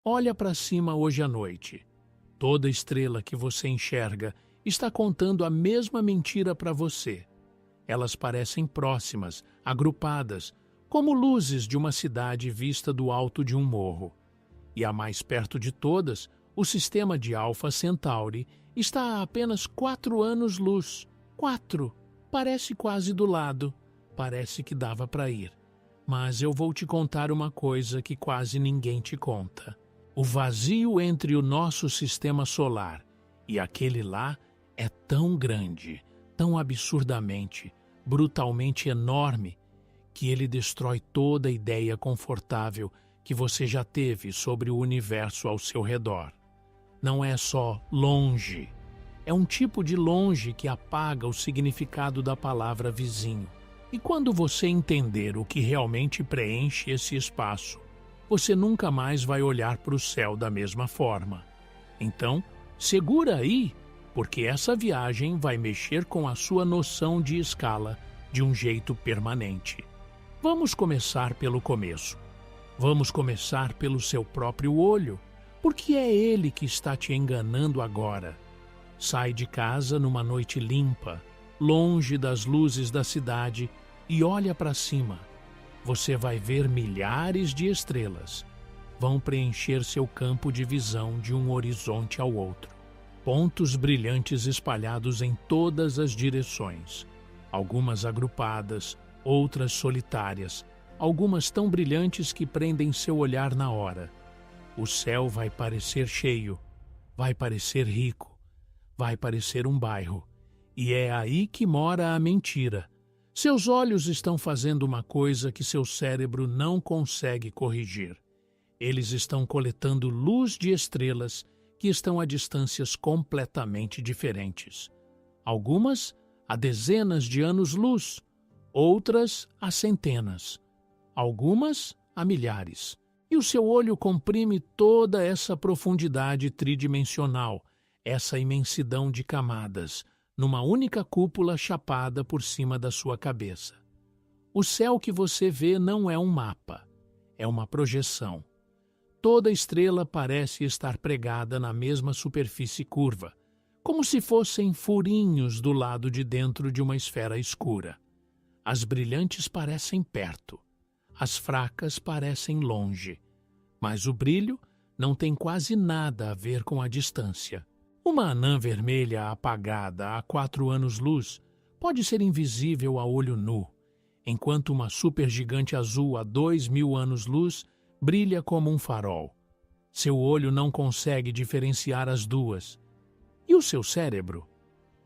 Olha para cima hoje à noite. Toda estrela que você enxerga está contando a mesma mentira para você. Elas parecem próximas, agrupadas, como luzes de uma cidade vista do alto de um morro. E a mais perto de todas, o sistema de Alpha Centauri está a apenas 4 anos-luz. 4. Parece quase do lado. Parece que dava para ir. Mas eu vou te contar uma coisa que quase ninguém te conta. O vazio entre o nosso sistema solar e aquele lá é tão grande, tão absurdamente, brutalmente enorme, que ele destrói toda a ideia confortável que você já teve sobre o universo ao seu redor. Não é só longe, é um tipo de longe que apaga o significado da palavra vizinho. E quando você entender o que realmente preenche esse espaço, você nunca mais vai olhar para o céu da mesma forma. Então, segura aí, porque essa viagem vai mexer com a sua noção de escala de um jeito permanente. Vamos começar pelo começo. Vamos começar pelo seu próprio olho, porque é ele que está te enganando agora. Sai de casa numa noite limpa, longe das luzes da cidade, e olha para cima. Você vai ver milhares de estrelas. Vão preencher seu campo de visão de um horizonte ao outro. Pontos brilhantes espalhados em todas as direções. Algumas agrupadas, outras solitárias, algumas tão brilhantes que prendem seu olhar na hora. O céu vai parecer cheio, vai parecer rico, vai parecer um bairro. E é aí que mora a mentira. Seus olhos estão fazendo uma coisa que seu cérebro não consegue corrigir. Eles estão coletando luz de estrelas que estão a distâncias completamente diferentes. Algumas a dezenas de anos-luz, outras a centenas, algumas a milhares. E o seu olho comprime toda essa profundidade tridimensional, essa imensidão de camadas, numa única cúpula chapada por cima da sua cabeça. O céu que você vê não é um mapa, é uma projeção. Toda estrela parece estar pregada na mesma superfície curva, como se fossem furinhos do lado de dentro de uma esfera escura. As brilhantes parecem perto, as fracas parecem longe, mas o brilho não tem quase nada a ver com a distância. Uma anã vermelha apagada a 4 anos-luz pode ser invisível a olho nu, enquanto uma supergigante azul a 2.000 anos-luz brilha como um farol. Seu olho não consegue diferenciar as duas. E o seu cérebro?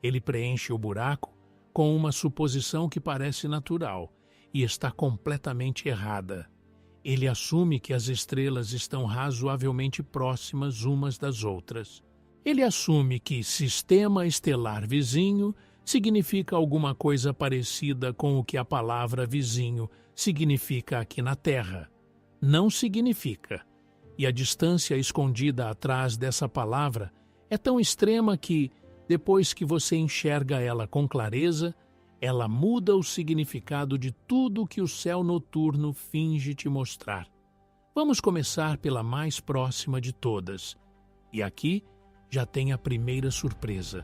Ele preenche o buraco com uma suposição que parece natural e está completamente errada. Ele assume que as estrelas estão razoavelmente próximas umas das outras. Ele assume que sistema estelar vizinho significa alguma coisa parecida com o que a palavra vizinho significa aqui na Terra. Não significa. E a distância escondida atrás dessa palavra é tão extrema que, depois que você enxerga ela com clareza, ela muda o significado de tudo que o céu noturno finge te mostrar. Vamos começar pela mais próxima de todas. E aqui já tem a primeira surpresa.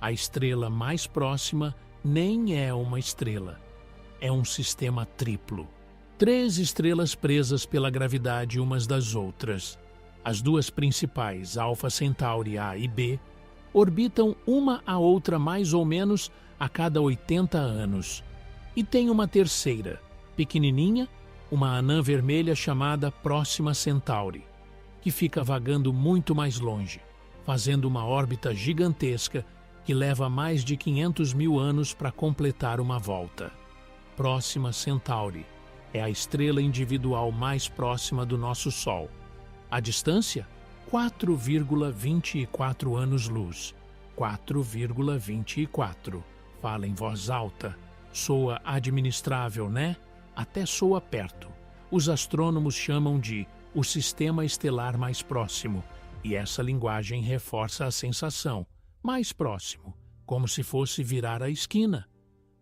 A estrela mais próxima nem é uma estrela. É um sistema triplo. 3 estrelas presas pela gravidade umas das outras. As duas principais, Alpha Centauri A e B, orbitam uma a outra mais ou menos a cada 80 anos. E tem uma terceira, pequenininha, uma anã vermelha chamada Próxima Centauri, que fica vagando muito mais longe, fazendo uma órbita gigantesca que leva mais de 500.000 anos para completar uma volta. Próxima Centauri é a estrela individual mais próxima do nosso Sol. A distância? 4,24 anos-luz. 4,24. Fala em voz alta. Soa administrável, né? Até soa perto. Os astrônomos chamam de o sistema estelar mais próximo, e essa linguagem reforça a sensação. Mais próximo, como se fosse virar a esquina.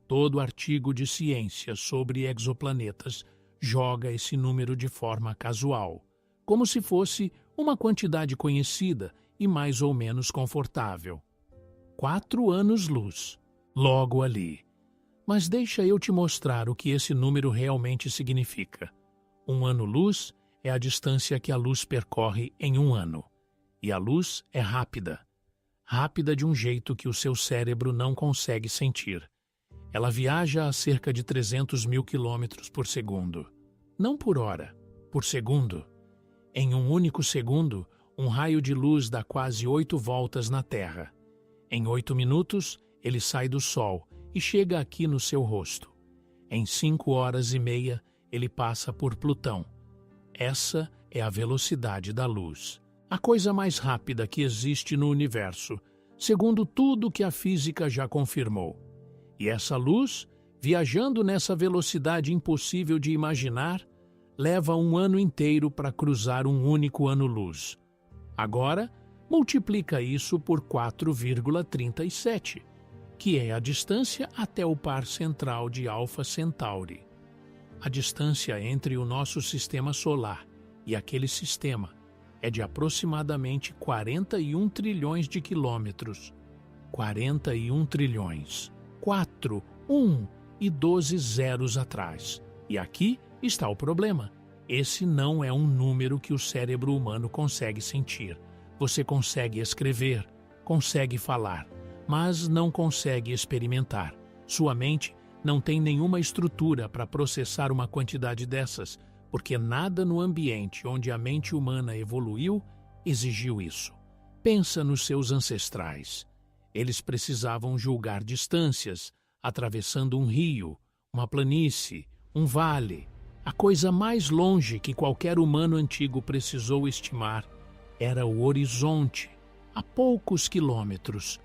Todo artigo de ciência sobre exoplanetas joga esse número de forma casual. como se fosse uma quantidade conhecida e mais ou menos confortável. 4 anos-luz, logo ali. Mas deixa eu te mostrar o que esse número realmente significa. 1 ano-luz é a distância que a luz percorre em 1 ano. E a luz é rápida. Rápida de um jeito que o seu cérebro não consegue sentir. Ela viaja a cerca de 300 mil quilômetros por segundo. Não por hora, por segundo. Em um único segundo, um raio de luz dá quase 8 voltas na Terra. Em 8 minutos, ele sai do Sol e chega aqui no seu rosto. Em 5 horas e meia, ele passa por Plutão. Essa é a velocidade da luz. A coisa mais rápida que existe no universo, segundo tudo que a física já confirmou. E essa luz, viajando nessa velocidade impossível de imaginar, leva 1 ano inteiro para cruzar um único ano-luz. Agora, multiplica isso por 4,37, que é a distância até o par central de Alfa Centauri. A distância entre o nosso sistema solar e aquele sistema é de aproximadamente 41 trilhões de quilômetros. 41 trilhões. 4, 1 e 12 zeros atrás. E aqui está o problema. Esse não é um número que o cérebro humano consegue sentir. Você consegue escrever, consegue falar, mas não consegue experimentar. Sua mente não tem nenhuma estrutura para processar uma quantidade dessas, porque nada no ambiente onde a mente humana evoluiu exigiu isso. Pensa nos seus ancestrais. Eles precisavam julgar distâncias, atravessando um rio, uma planície, um vale. A coisa mais longe que qualquer humano antigo precisou estimar era o horizonte, a poucos quilômetros.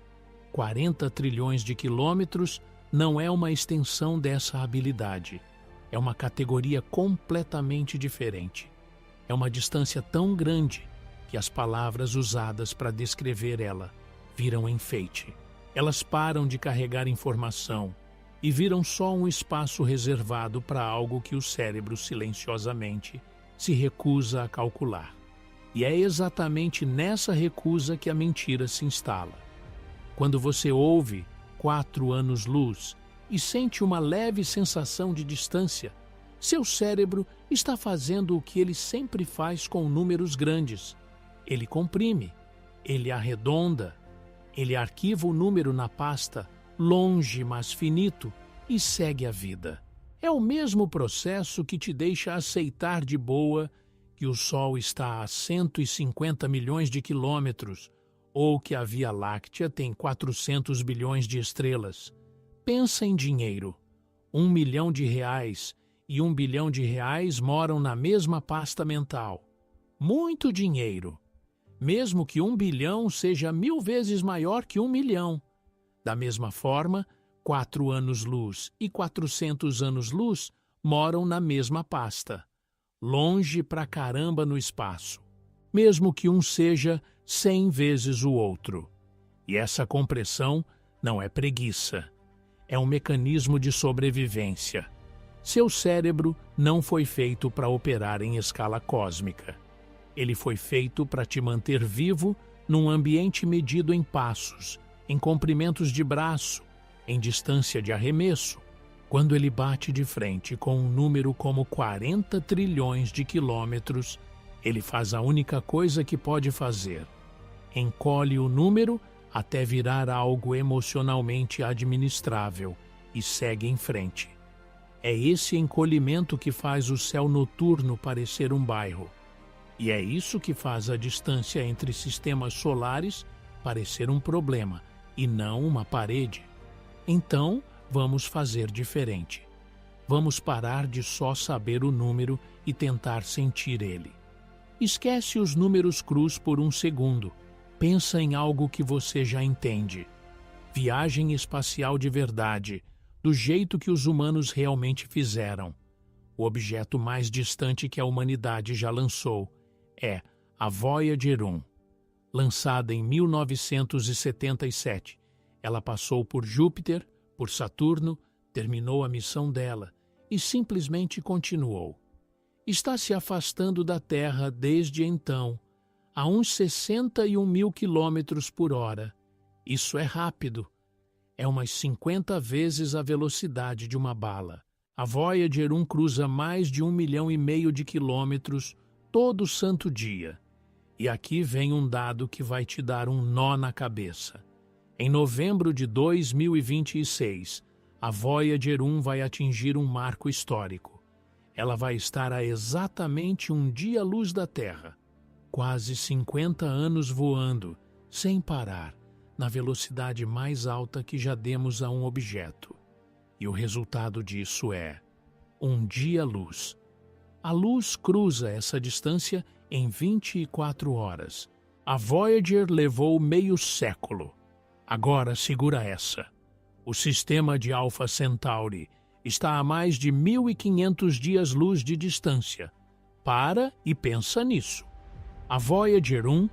40 trilhões de quilômetros não é uma extensão dessa habilidade. É uma categoria completamente diferente. É uma distância tão grande que as palavras usadas para descrever ela viram enfeite. Elas param de carregar informação e viram só um espaço reservado para algo que o cérebro silenciosamente se recusa a calcular. E é exatamente nessa recusa que a mentira se instala. Quando você ouve 4 anos-luz e sente uma leve sensação de distância, seu cérebro está fazendo o que ele sempre faz com números grandes. Ele comprime, ele arredonda, ele arquiva o número na pasta longe, mas finito, e segue a vida. É o mesmo processo que te deixa aceitar de boa que o Sol está a 150 milhões de quilômetros ou que a Via Láctea tem 400 bilhões de estrelas. Pensa em dinheiro. R$1 milhão e R$1 bilhão moram na mesma pasta mental. Muito dinheiro. Mesmo que 1 bilhão seja 1000 vezes maior que 1 milhão. Da mesma forma, 4 anos-luz e 400 anos-luz moram na mesma pasta. Longe pra caramba no espaço. Mesmo que um seja 100 vezes o outro. E essa compressão não é preguiça. É um mecanismo de sobrevivência. Seu cérebro não foi feito para operar em escala cósmica. Ele foi feito para te manter vivo num ambiente medido em passos, em comprimentos de braço, em distância de arremesso. Quando ele bate de frente com um número como 40 trilhões de quilômetros, ele faz a única coisa que pode fazer. Encolhe o número até virar algo emocionalmente administrável e segue em frente. É esse encolhimento que faz o céu noturno parecer um bairro. E é isso que faz a distância entre sistemas solares parecer um problema e não uma parede. Então, vamos fazer diferente. Vamos parar de só saber o número e tentar sentir ele. Esquece os números crus por um segundo. Pensa em algo que você já entende. Viagem espacial de verdade, do jeito que os humanos realmente fizeram. O objeto mais distante que a humanidade já lançou é a Voyager 1. Lançada em 1977, ela passou por Júpiter, por Saturno, terminou a missão dela e simplesmente continuou. está se afastando da Terra desde então, a uns 61 mil quilômetros por hora. Isso é rápido. É umas 50 vezes a velocidade de uma bala. A Voyager 1 cruza mais de 1,5 milhão de quilômetros todo santo dia. E aqui vem um dado que vai te dar um nó na cabeça. Em novembro de 2026, a Voyager 1 vai atingir um marco histórico. Ela vai estar a exatamente um dia-luz da Terra. Quase 50 anos voando, sem parar, na velocidade mais alta que já demos a um objeto. E o resultado disso é um dia-luz. A luz cruza essa distância em 24 horas. A Voyager levou meio século. Agora segura essa. O sistema de Alpha Centauri está a mais de 1.500 dias-luz de distância. Para e pensa nisso. A Voyager 1,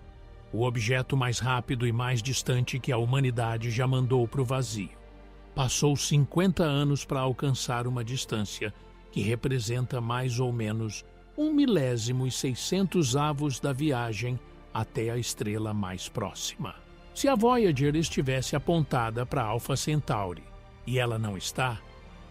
o objeto mais rápido e mais distante que a humanidade já mandou para o vazio, passou 50 anos para alcançar uma distância que representa mais ou menos 1/1600 da viagem até a estrela mais próxima. Se a Voyager estivesse apontada para Alpha Centauri, e ela não está,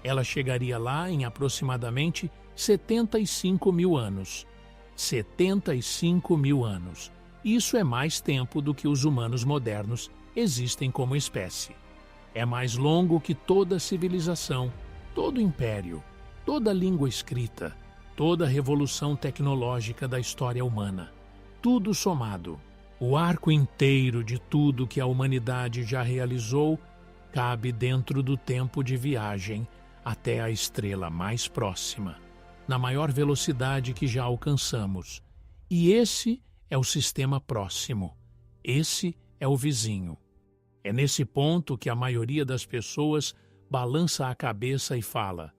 ela chegaria lá em aproximadamente 75 mil anos. 75 mil anos. Isso é mais tempo do que os humanos modernos existem como espécie. É mais longo que toda civilização, todo império, toda língua escrita, toda revolução tecnológica da história humana. Tudo somado. O arco inteiro de tudo que a humanidade já realizou cabe dentro do tempo de viagem até a estrela mais próxima, na maior velocidade que já alcançamos. E esse é o sistema próximo. Esse é o vizinho. É nesse ponto que a maioria das pessoas balança a cabeça e fala: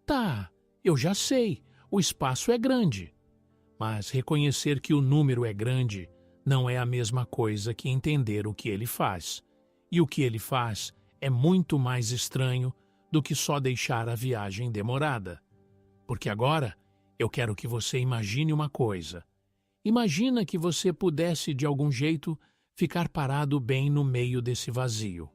tá, eu já sei, o espaço é grande. Mas reconhecer que o número é grande não é a mesma coisa que entender o que ele faz. E o que ele faz é muito mais estranho do que só deixar a viagem demorada. Porque agora eu quero que você imagine uma coisa. Imagina que você pudesse, de algum jeito, ficar parado bem no meio desse vazio.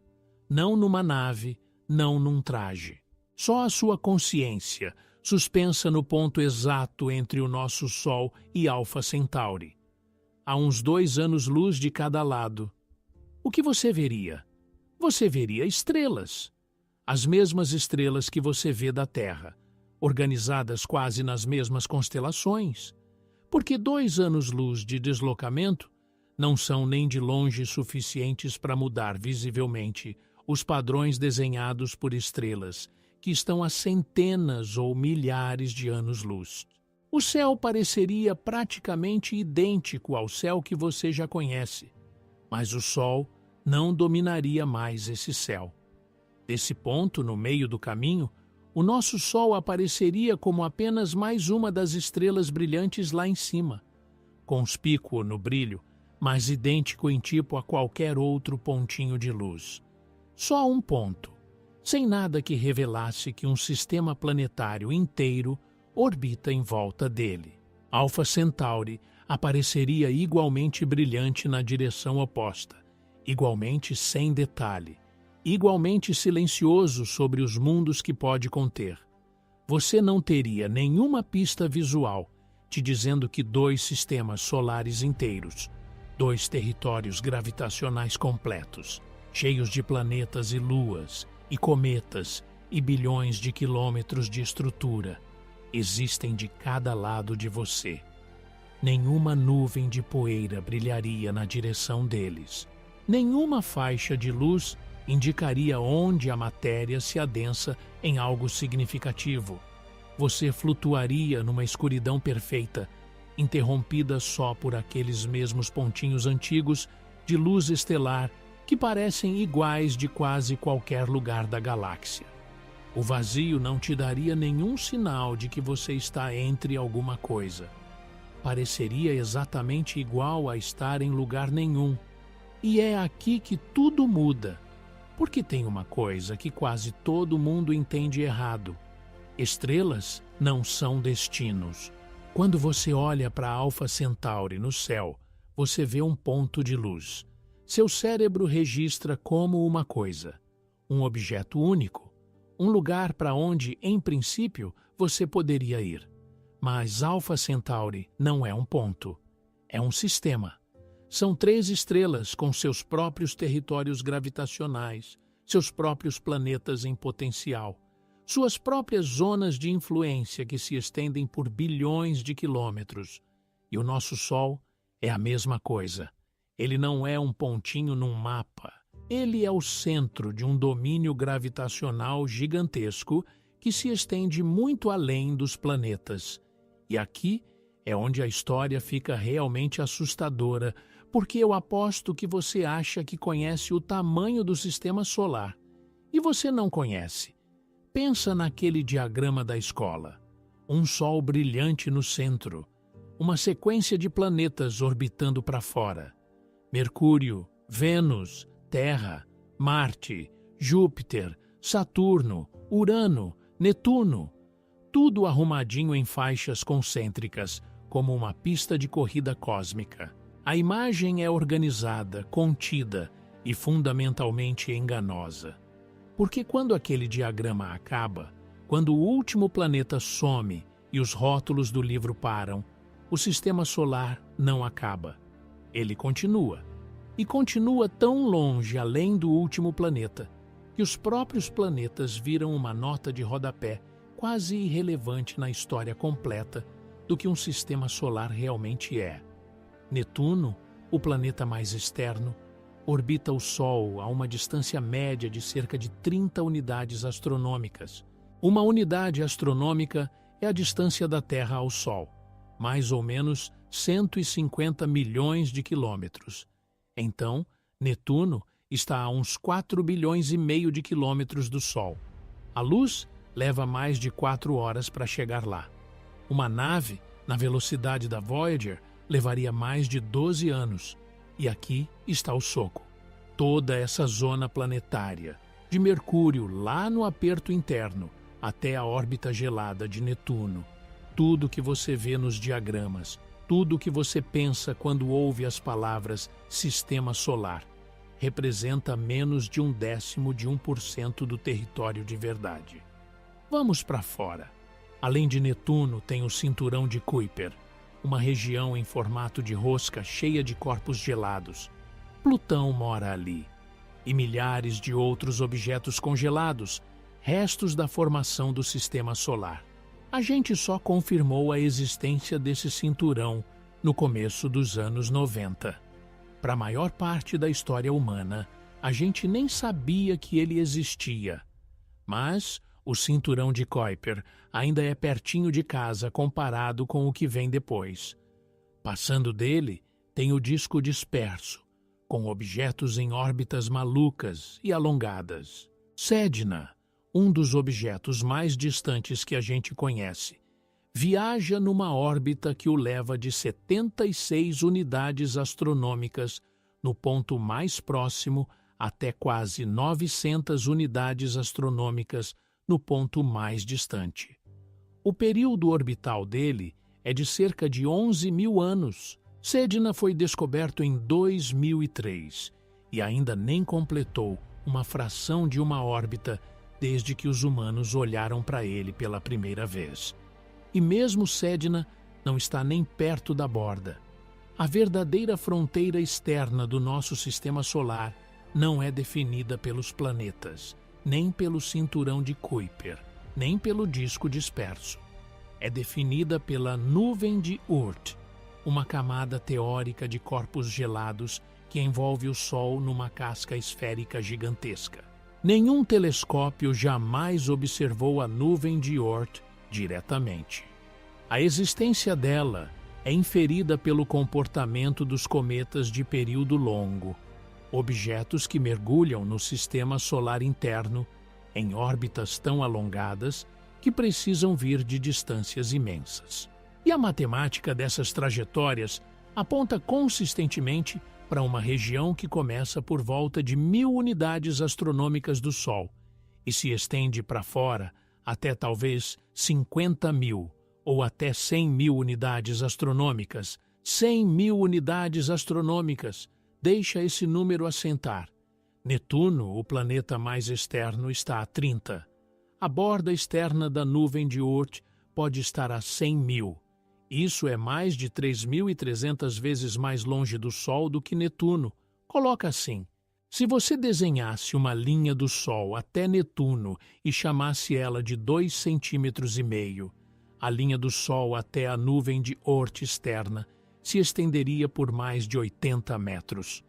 Não numa nave, não num traje. Só a sua consciência, suspensa no ponto exato entre o nosso Sol e Alpha Centauri. A uns 2 anos-luz de cada lado. O que você veria? Você veria estrelas. As mesmas estrelas que você vê da Terra, organizadas quase nas mesmas constelações. Porque 2 anos-luz de deslocamento não são nem de longe suficientes para mudar visivelmente os padrões desenhados por estrelas que estão a centenas ou milhares de anos-luz. O céu pareceria praticamente idêntico ao céu que você já conhece, mas o Sol não dominaria mais esse céu. Desse ponto, no meio do caminho, o nosso Sol apareceria como apenas mais uma das estrelas brilhantes lá em cima, conspícuo no brilho, mas idêntico em tipo a qualquer outro pontinho de luz. Só um ponto, sem nada que revelasse que um sistema planetário inteiro orbita em volta dele. Alpha Centauri apareceria igualmente brilhante na direção oposta, igualmente sem detalhe, igualmente silencioso sobre os mundos que pode conter. Você não teria nenhuma pista visual te dizendo que 2 sistemas solares inteiros, 2 territórios gravitacionais completos, cheios de planetas e luas, e cometas, e bilhões de quilômetros de estrutura, existem de cada lado de você. Nenhuma nuvem de poeira brilharia na direção deles. Nenhuma faixa de luz indicaria onde a matéria se adensa em algo significativo. Você flutuaria numa escuridão perfeita, interrompida só por aqueles mesmos pontinhos antigos de luz estelar que parecem iguais de quase qualquer lugar da galáxia. O vazio não te daria nenhum sinal de que você está entre alguma coisa. Pareceria exatamente igual a estar em lugar nenhum. E é aqui que tudo muda. Porque tem uma coisa que quase todo mundo entende errado. Estrelas não são destinos. Quando você olha para Alpha Centauri no céu, você vê um ponto de luz. Seu cérebro registra como uma coisa, um objeto único, um lugar para onde, em princípio, você poderia ir. Mas Alpha Centauri não é um ponto, é um sistema. São 3 estrelas com seus próprios territórios gravitacionais, seus próprios planetas em potencial, suas próprias zonas de influência que se estendem por bilhões de quilômetros. E o nosso Sol é a mesma coisa. Ele não é um pontinho num mapa. Ele é o centro de um domínio gravitacional gigantesco que se estende muito além dos planetas. E aqui é onde a história fica realmente assustadora, porque eu aposto que você acha que conhece o tamanho do sistema solar. E você não conhece. Pensa naquele diagrama da escola. Um Sol brilhante no centro. Uma sequência de planetas orbitando para fora. Mercúrio, Vênus, Terra, Marte, Júpiter, Saturno, Urano, Netuno. Tudo arrumadinho em faixas concêntricas, como uma pista de corrida cósmica. A imagem é organizada, contida e fundamentalmente enganosa. Porque quando aquele diagrama acaba, quando o último planeta some e os rótulos do livro param, o sistema solar não acaba. Ele continua. E continua tão longe além do último planeta, que os próprios planetas viram uma nota de rodapé quase irrelevante na história completa do que um sistema solar realmente é. Netuno, o planeta mais externo, orbita o Sol a uma distância média de cerca de 30 unidades astronômicas. Uma unidade astronômica é a distância da Terra ao Sol, mais ou menos 150 milhões de quilômetros. Então, Netuno está a uns 4 bilhões e meio de quilômetros do Sol. A luz leva mais de 4 horas para chegar lá. Uma nave, na velocidade da Voyager, levaria mais de 12 anos. E aqui está o soco. Toda essa zona planetária, de Mercúrio lá no aperto interno, até a órbita gelada de Netuno. Tudo que você vê nos diagramas, tudo que você pensa quando ouve as palavras Sistema Solar, representa menos de 0,1% do território de verdade. Vamos para fora. Além de Netuno, tem o cinturão de Kuiper, uma região em formato de rosca cheia de corpos gelados. Plutão mora ali. E milhares de outros objetos congelados, restos da formação do Sistema Solar. A gente só confirmou a existência desse cinturão no começo dos anos 90. Para a maior parte da história humana, a gente nem sabia que ele existia. Mas o cinturão de Kuiper ainda é pertinho de casa comparado com o que vem depois. Passando dele, tem o disco disperso, com objetos em órbitas malucas e alongadas. Sedna, um dos objetos mais distantes que a gente conhece, viaja numa órbita que o leva de 76 unidades astronômicas no ponto mais próximo até quase 900 unidades astronômicas no ponto mais distante. O período orbital dele é de cerca de 11 mil anos. Sedna foi descoberto em 2003 e ainda nem completou uma fração de uma órbita desde que os humanos olharam para ele pela primeira vez. E mesmo Sedna não está nem perto da borda. A verdadeira fronteira externa do nosso sistema solar não é definida pelos planetas, nem pelo cinturão de Kuiper, nem pelo disco disperso. É definida pela nuvem de Oort, uma camada teórica de corpos gelados que envolve o Sol numa casca esférica gigantesca. Nenhum telescópio jamais observou a nuvem de Oort diretamente. A existência dela é inferida pelo comportamento dos cometas de período longo, objetos que mergulham no sistema solar interno em órbitas tão alongadas que precisam vir de distâncias imensas. E a matemática dessas trajetórias aponta consistentemente para uma região que começa por volta de 1000 unidades astronômicas do Sol e se estende para fora até talvez 50 mil ou até 100.000 unidades astronômicas. 100.000 unidades astronômicas. Deixa esse número assentar. Netuno, o planeta mais externo, está a 30. A borda externa da nuvem de Oort pode estar a 100.000. Isso é mais de 3.300 vezes mais longe do Sol do que Netuno. Coloca assim: se você desenhasse uma linha do Sol até Netuno e chamasse ela de 2,5 cm, a linha do Sol até a nuvem de Oort externa se estenderia por mais de 80 metros.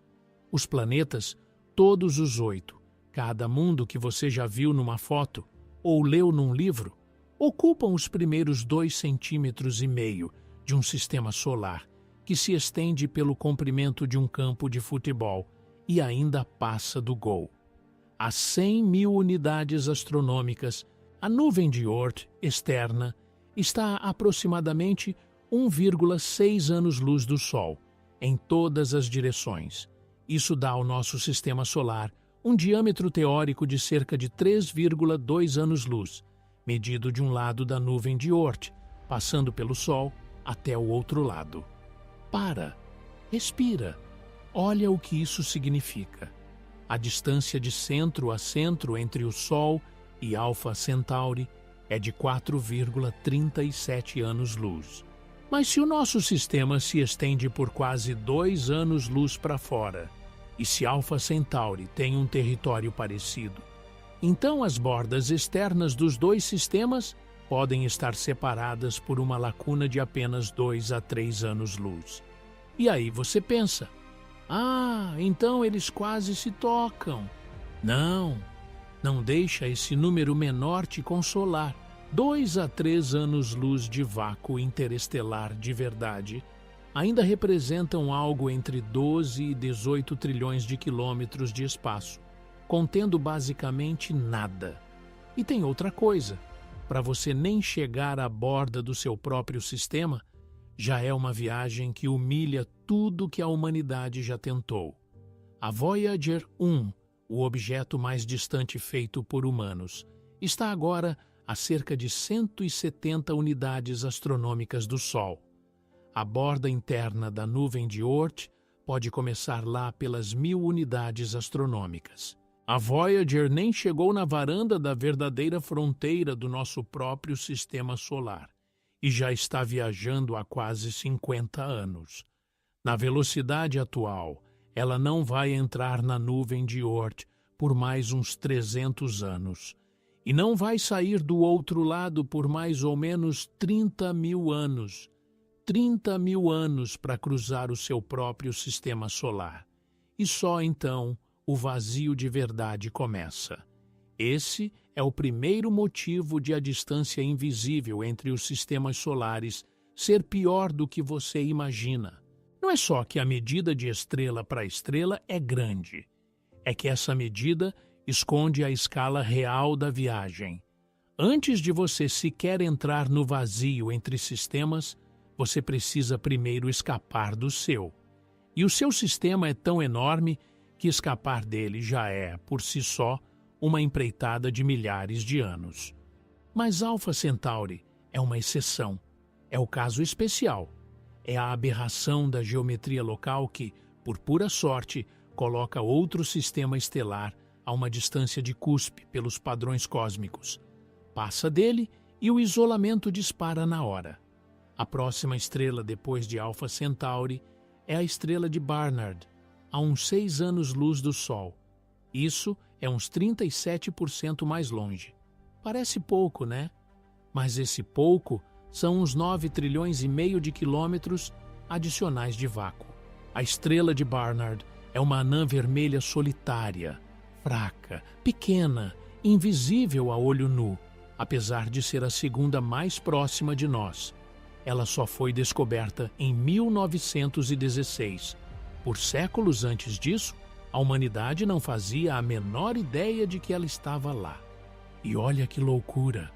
Os planetas, todos os 8, cada mundo que você já viu numa foto ou leu num livro, ocupam os primeiros 2,5 cm de um sistema solar que se estende pelo comprimento de um campo de futebol e ainda passa do gol. A 100.000 unidades astronômicas, a nuvem de Oort externa está a aproximadamente 1,6 anos-luz do Sol, em todas as direções. Isso dá ao nosso sistema solar um diâmetro teórico de cerca de 3,2 anos-luz, medido de um lado da nuvem de Oort, passando pelo Sol até o outro lado. Para, respira, olha o que isso significa. A distância de centro a centro entre o Sol e Alfa Centauri é de 4,37 anos-luz. Mas se o nosso sistema se estende por quase 2 anos-luz para fora, e se Alfa Centauri tem um território parecido, então as bordas externas dos dois sistemas podem estar separadas por uma lacuna de apenas 2 a 3 anos-luz. E aí você pensa: então eles quase se tocam. Não deixa esse número menor te consolar. 2 a 3 anos-luz de vácuo interestelar de verdade ainda representam algo entre 12 e 18 trilhões de quilômetros de espaço, contendo basicamente nada. E tem outra coisa: para você nem chegar à borda do seu próprio sistema, já é uma viagem que humilha tudo que a humanidade já tentou. A Voyager 1, o objeto mais distante feito por humanos, está agora a cerca de 170 unidades astronômicas do Sol. A borda interna da nuvem de Oort pode começar lá pelas 1.000 unidades astronômicas. A Voyager nem chegou na varanda da verdadeira fronteira do nosso próprio sistema solar e já está viajando há quase 50 anos. Na velocidade atual, ela não vai entrar na nuvem de Oort por mais uns 300 anos e não vai sair do outro lado por mais ou menos 30.000 anos. 30.000 anos para cruzar o seu próprio sistema solar. E só então o vazio de verdade começa. Esse é o primeiro motivo de a distância invisível entre os sistemas solares ser pior do que você imagina. Não é só que a medida de estrela para estrela é grande, é que essa medida esconde a escala real da viagem. Antes de você sequer entrar no vazio entre sistemas, você precisa primeiro escapar do seu. E o seu sistema é tão enorme que escapar dele já é, por si só, uma empreitada de milhares de anos. Mas Alfa Centauri é uma exceção. É o caso especial. É a aberração da geometria local que, por pura sorte, coloca outro sistema estelar a uma distância de cuspe pelos padrões cósmicos. Passa dele e o isolamento dispara na hora. A próxima estrela depois de Alfa Centauri é a estrela de Barnard, a uns 6 anos-luz do Sol. Isso é uns 37% mais longe. Parece pouco, né? Mas esse pouco são uns 9 trilhões e meio de quilômetros adicionais de vácuo. A estrela de Barnard é uma anã vermelha solitária, fraca, pequena, invisível a olho nu, apesar de ser a segunda mais próxima de nós. Ela só foi descoberta em 1916. Por séculos antes disso, a humanidade não fazia a menor ideia de que ela estava lá. E olha que loucura!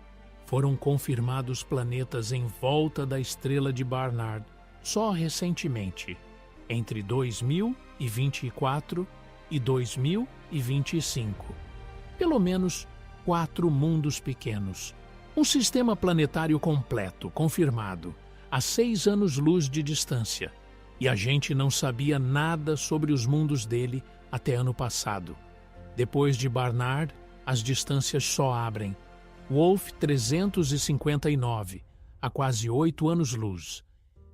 Foram confirmados planetas em volta da estrela de Barnard só recentemente, entre 2024 e 2025. Pelo menos 4 mundos pequenos. Um sistema planetário completo, confirmado, a 6 anos-luz de distância. E a gente não sabia nada sobre os mundos dele até ano passado. Depois de Barnard, as distâncias só abrem. Wolf 359, a quase 8 anos-luz.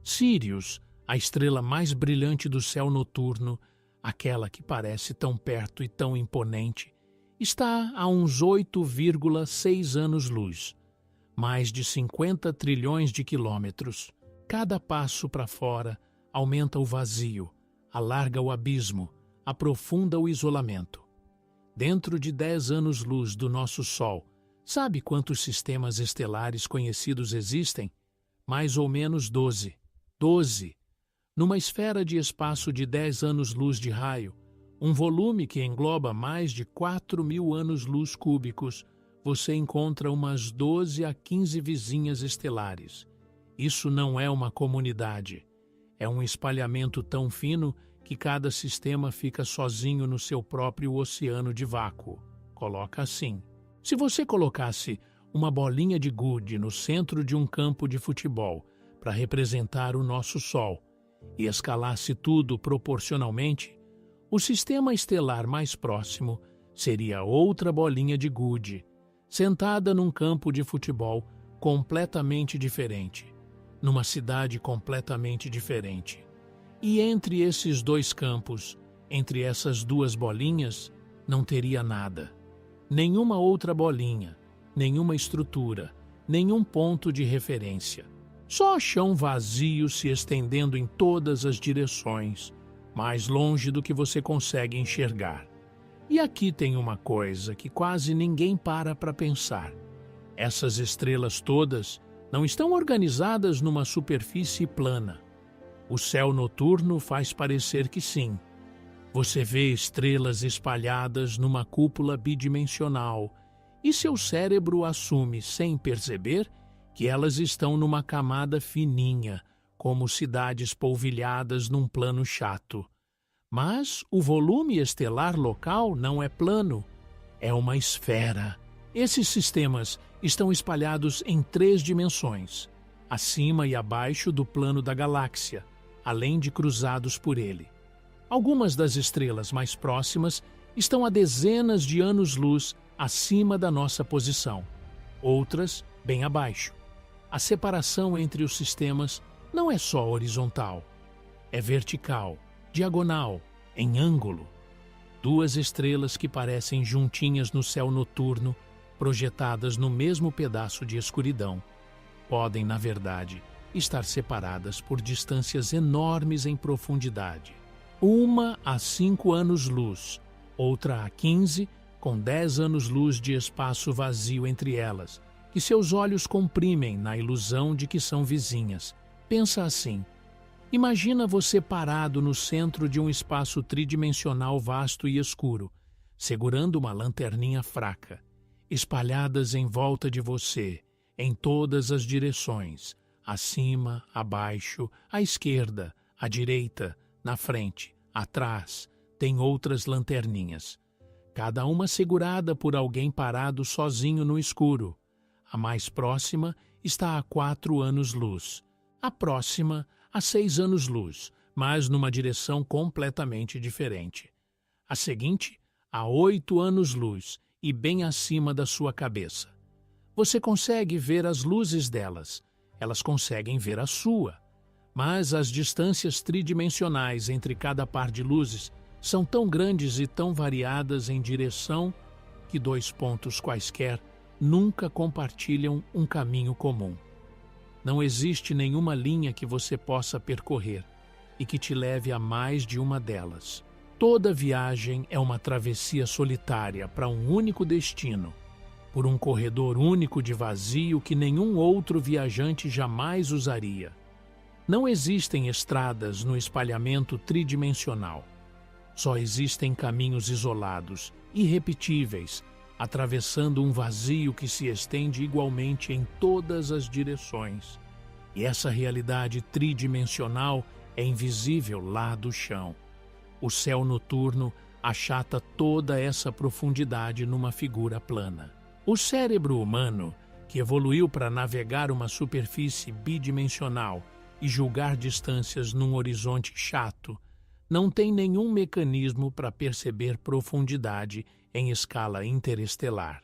Sirius, a estrela mais brilhante do céu noturno, aquela que parece tão perto e tão imponente, está a uns 8,6 anos-luz. Mais de 50 trilhões de quilômetros. Cada passo para fora aumenta o vazio, alarga o abismo, aprofunda o isolamento. Dentro de 10 anos-luz do nosso Sol, sabe quantos sistemas estelares conhecidos existem? Mais ou menos 12. 12. Numa esfera de espaço de 10 anos-luz de raio, um volume que engloba mais de 4.000 anos-luz cúbicos, você encontra umas 12 a 15 vizinhas estelares. Isso não é uma comunidade. É um espalhamento tão fino que cada sistema fica sozinho no seu próprio oceano de vácuo. Coloca assim. Se você colocasse uma bolinha de gude no centro de um campo de futebol para representar o nosso Sol e escalasse tudo proporcionalmente, o sistema estelar mais próximo seria outra bolinha de gude, sentada num campo de futebol completamente diferente, numa cidade completamente diferente. E entre esses dois campos, entre essas duas bolinhas, não teria nada. Nenhuma outra bolinha, nenhuma estrutura, nenhum ponto de referência. Só chão vazio se estendendo em todas as direções, mais longe do que você consegue enxergar. E aqui tem uma coisa que quase ninguém para pensar. Essas estrelas todas não estão organizadas numa superfície plana. O céu noturno faz parecer que sim. Você vê estrelas espalhadas numa cúpula bidimensional e seu cérebro assume, sem perceber, que elas estão numa camada fininha, como cidades polvilhadas num plano chato. Mas o volume estelar local não é plano, é uma esfera. Esses sistemas estão espalhados em 3 dimensões, acima e abaixo do plano da galáxia, além de cruzados por ele. Algumas das estrelas mais próximas estão a dezenas de anos-luz acima da nossa posição, outras bem abaixo. A separação entre os sistemas não é só horizontal, é vertical, diagonal, em ângulo. 2 estrelas que parecem juntinhas no céu noturno, projetadas no mesmo pedaço de escuridão, podem, na verdade, estar separadas por distâncias enormes em profundidade. Uma a 5 anos-luz, outra a 15, com 10 anos-luz de espaço vazio entre elas, que seus olhos comprimem na ilusão de que são vizinhas. Pensa assim. Imagina você parado no centro de um espaço tridimensional vasto e escuro, segurando uma lanterninha fraca, espalhadas em volta de você, em todas as direções, acima, abaixo, à esquerda, à direita, na frente, atrás, tem outras lanterninhas, cada uma segurada por alguém parado sozinho no escuro. A mais próxima está a 4 anos-luz, a próxima a 6 anos-luz, mas numa direção completamente diferente. A seguinte, a 8 anos-luz e bem acima da sua cabeça. Você consegue ver as luzes delas, elas conseguem ver a sua. Mas as distâncias tridimensionais entre cada par de luzes são tão grandes e tão variadas em direção que 2 pontos quaisquer nunca compartilham um caminho comum. Não existe nenhuma linha que você possa percorrer e que te leve a mais de uma delas. Toda viagem é uma travessia solitária para um único destino, por um corredor único de vazio que nenhum outro viajante jamais usaria. Não existem estradas no espalhamento tridimensional. Só existem caminhos isolados, irrepetíveis, atravessando um vazio que se estende igualmente em todas as direções. E essa realidade tridimensional é invisível lá do chão. O céu noturno achata toda essa profundidade numa figura plana. O cérebro humano, que evoluiu para navegar uma superfície bidimensional e julgar distâncias num horizonte chato, não tem nenhum mecanismo para perceber profundidade em escala interestelar.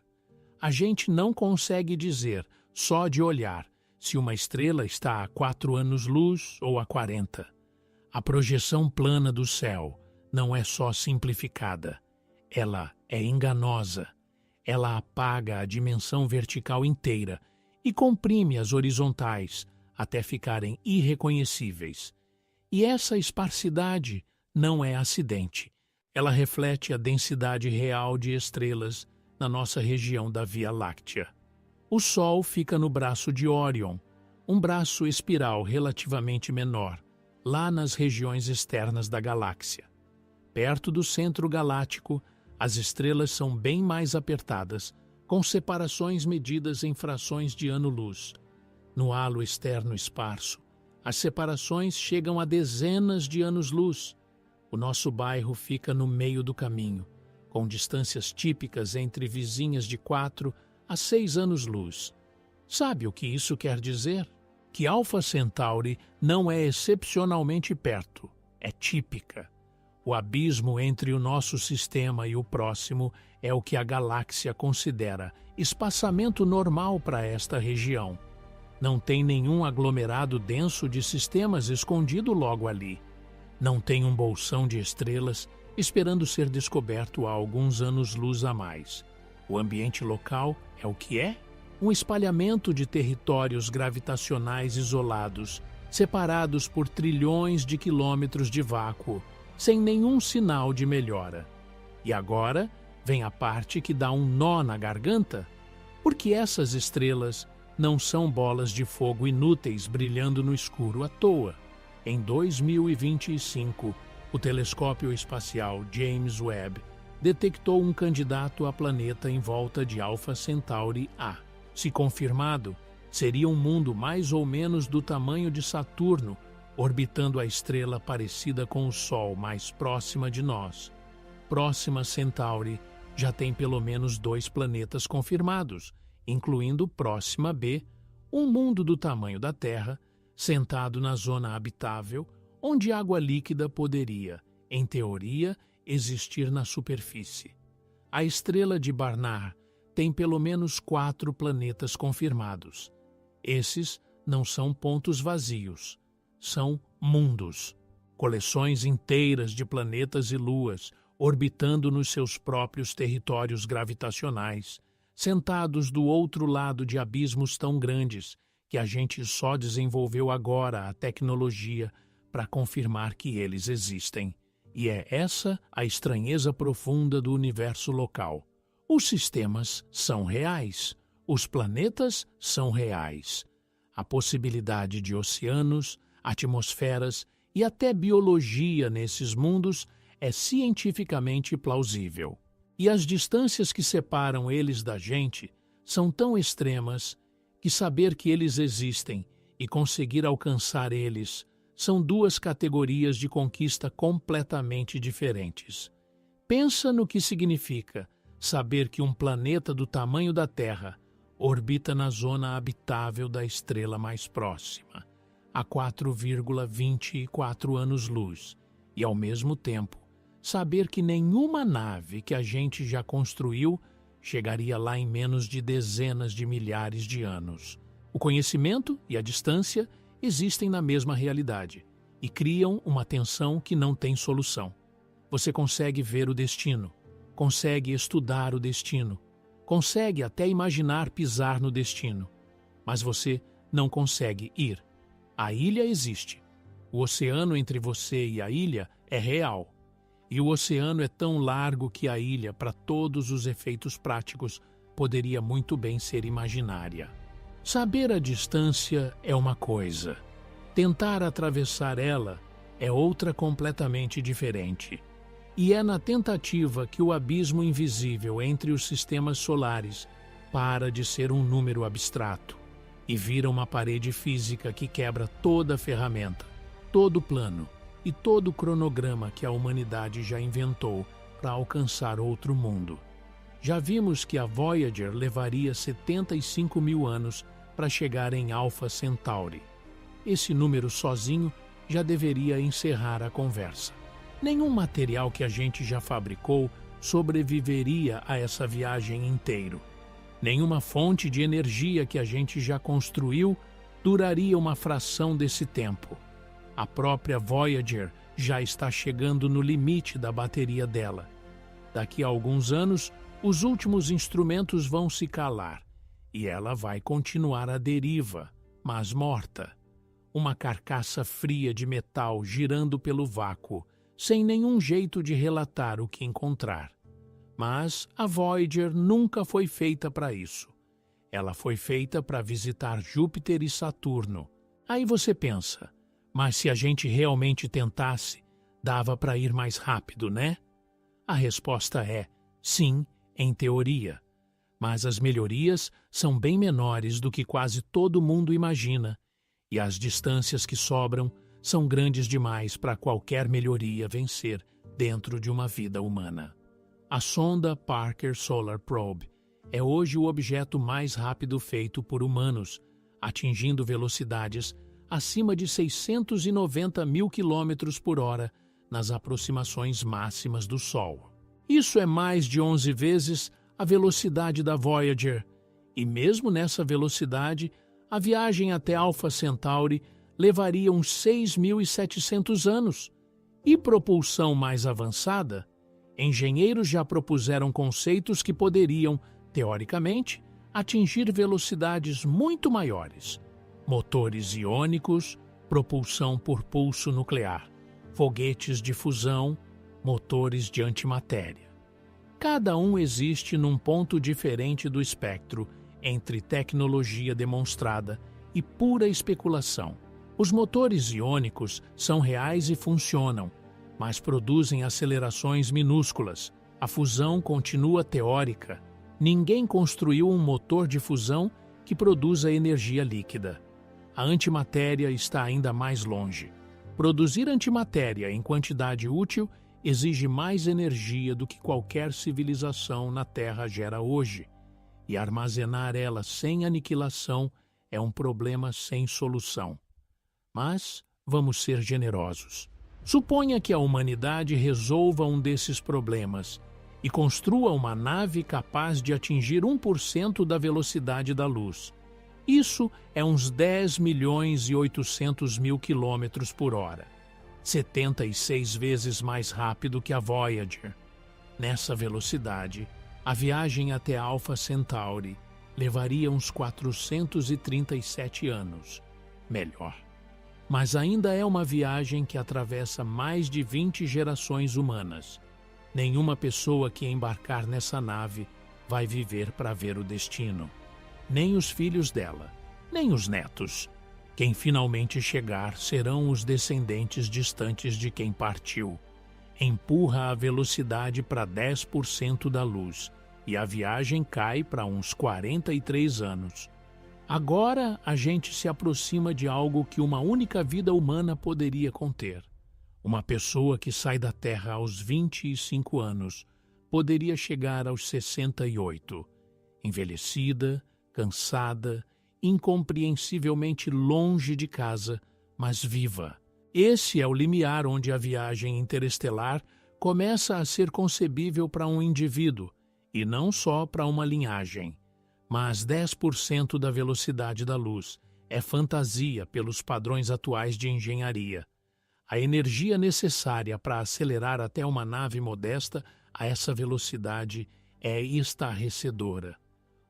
A gente não consegue dizer, só de olhar, se uma estrela está a 4 anos-luz ou a 40. A projeção plana do céu não é só simplificada, ela é enganosa. Ela apaga a dimensão vertical inteira e comprime as horizontais até ficarem irreconhecíveis. E essa esparsidade não é acidente. Ela reflete a densidade real de estrelas na nossa região da Via Láctea. O Sol fica no braço de Órion, um braço espiral relativamente menor, lá nas regiões externas da galáxia. Perto do centro galáctico, as estrelas são bem mais apertadas, com separações medidas em frações de ano-luz. No halo externo esparso, as separações chegam a dezenas de anos-luz. O nosso bairro fica no meio do caminho, com distâncias típicas entre vizinhas de 4 a 6 anos-luz. Sabe o que isso quer dizer? Que Alpha Centauri não é excepcionalmente perto, é típica. O abismo entre o nosso sistema e o próximo é o que a galáxia considera espaçamento normal para esta região. Não tem nenhum aglomerado denso de sistemas escondido logo ali. Não tem um bolsão de estrelas esperando ser descoberto há alguns anos-luz a mais. O ambiente local é o que é? Um espalhamento de territórios gravitacionais isolados, separados por trilhões de quilômetros de vácuo, sem nenhum sinal de melhora. E agora vem a parte que dá um nó na garganta, porque essas estrelas não são bolas de fogo inúteis brilhando no escuro à toa. Em 2025, o telescópio espacial James Webb detectou um candidato a planeta em volta de Alpha Centauri A. Se confirmado, seria um mundo mais ou menos do tamanho de Saturno, orbitando a estrela parecida com o Sol mais próxima de nós. Próxima Centauri já tem pelo menos 2 planetas confirmados, incluindo Próxima B, um mundo do tamanho da Terra, sentado na zona habitável, onde água líquida poderia, em teoria, existir na superfície. A estrela de Barnard tem pelo menos 4 planetas confirmados. Esses não são pontos vazios. São mundos, coleções inteiras de planetas e luas orbitando nos seus próprios territórios gravitacionais, sentados do outro lado de abismos tão grandes que a gente só desenvolveu agora a tecnologia para confirmar que eles existem. E é essa a estranheza profunda do universo local. Os sistemas são reais, os planetas são reais. A possibilidade de oceanos, atmosferas e até biologia nesses mundos é cientificamente plausível. E as distâncias que separam eles da gente são tão extremas que saber que eles existem e conseguir alcançar eles são 2 categorias de conquista completamente diferentes. Pensa no que significa saber que um planeta do tamanho da Terra orbita na zona habitável da estrela mais próxima, a 4,24 anos-luz, e, ao mesmo tempo, saber que nenhuma nave que a gente já construiu chegaria lá em menos de dezenas de milhares de anos. O conhecimento e a distância existem na mesma realidade e criam uma tensão que não tem solução. Você consegue ver o destino, consegue estudar o destino, consegue até imaginar pisar no destino, mas você não consegue ir. A ilha existe. O oceano entre você e a ilha é real. E o oceano é tão largo que a ilha, para todos os efeitos práticos, poderia muito bem ser imaginária. Saber a distância é uma coisa. Tentar atravessar ela é outra completamente diferente. E é na tentativa que o abismo invisível entre os sistemas solares para de ser um número abstrato e vira uma parede física que quebra toda a ferramenta, todo o plano e todo o cronograma que a humanidade já inventou para alcançar outro mundo. Já vimos que a Voyager levaria 75 mil anos para chegar em Alpha Centauri. Esse número sozinho já deveria encerrar a conversa. Nenhum material que a gente já fabricou sobreviveria a essa viagem inteira. Nenhuma fonte de energia que a gente já construiu duraria uma fração desse tempo. A própria Voyager já está chegando no limite da bateria dela. Daqui a alguns anos, os últimos instrumentos vão se calar e ela vai continuar à deriva, mas morta. Uma carcaça fria de metal girando pelo vácuo, sem nenhum jeito de relatar o que encontrar. Mas a Voyager nunca foi feita para isso. Ela foi feita para visitar Júpiter e Saturno. Aí você pensa, mas se a gente realmente tentasse, dava para ir mais rápido, né? A resposta é sim, em teoria. Mas as melhorias são bem menores do que quase todo mundo imagina, e as distâncias que sobram são grandes demais para qualquer melhoria vencer dentro de uma vida humana. A sonda Parker Solar Probe é hoje o objeto mais rápido feito por humanos, atingindo velocidades acima de 690 mil quilômetros por hora nas aproximações máximas do Sol. Isso é mais de 11 vezes a velocidade da Voyager, e mesmo nessa velocidade, a viagem até Alpha Centauri levaria uns 6.700 anos. E propulsão mais avançada? Engenheiros já propuseram conceitos que poderiam, teoricamente, atingir velocidades muito maiores. Motores iônicos, propulsão por pulso nuclear, foguetes de fusão, motores de antimatéria. Cada um existe num ponto diferente do espectro entre tecnologia demonstrada e pura especulação. Os motores iônicos são reais e funcionam, mas produzem acelerações minúsculas. A fusão continua teórica. Ninguém construiu um motor de fusão que produza energia líquida. A antimatéria está ainda mais longe. Produzir antimatéria em quantidade útil exige mais energia do que qualquer civilização na Terra gera hoje, e armazenar ela sem aniquilação é um problema sem solução. Mas vamos ser generosos. Suponha que a humanidade resolva um desses problemas e construa uma nave capaz de atingir 1% da velocidade da luz. Isso é uns 10.800.000 quilômetros por hora, 76 vezes mais rápido que a Voyager. Nessa velocidade, a viagem até Alpha Centauri levaria uns 437 anos. Melhor. Mas ainda é uma viagem que atravessa mais de 20 gerações humanas. Nenhuma pessoa que embarcar nessa nave vai viver para ver o destino. Nem os filhos dela, nem os netos. Quem finalmente chegar serão os descendentes distantes de quem partiu. Empurra a velocidade para 10% da luz e a viagem cai para uns 43 anos. Agora a gente se aproxima de algo que uma única vida humana poderia conter. Uma pessoa que sai da Terra aos 25 anos poderia chegar aos 68, envelhecida, cansada, incompreensivelmente longe de casa, mas viva. Esse é o limiar onde a viagem interestelar começa a ser concebível para um indivíduo, e não só para uma linhagem. Mas 10% da velocidade da luz é fantasia pelos padrões atuais de engenharia. A energia necessária para acelerar até uma nave modesta a essa velocidade é estarrecedora.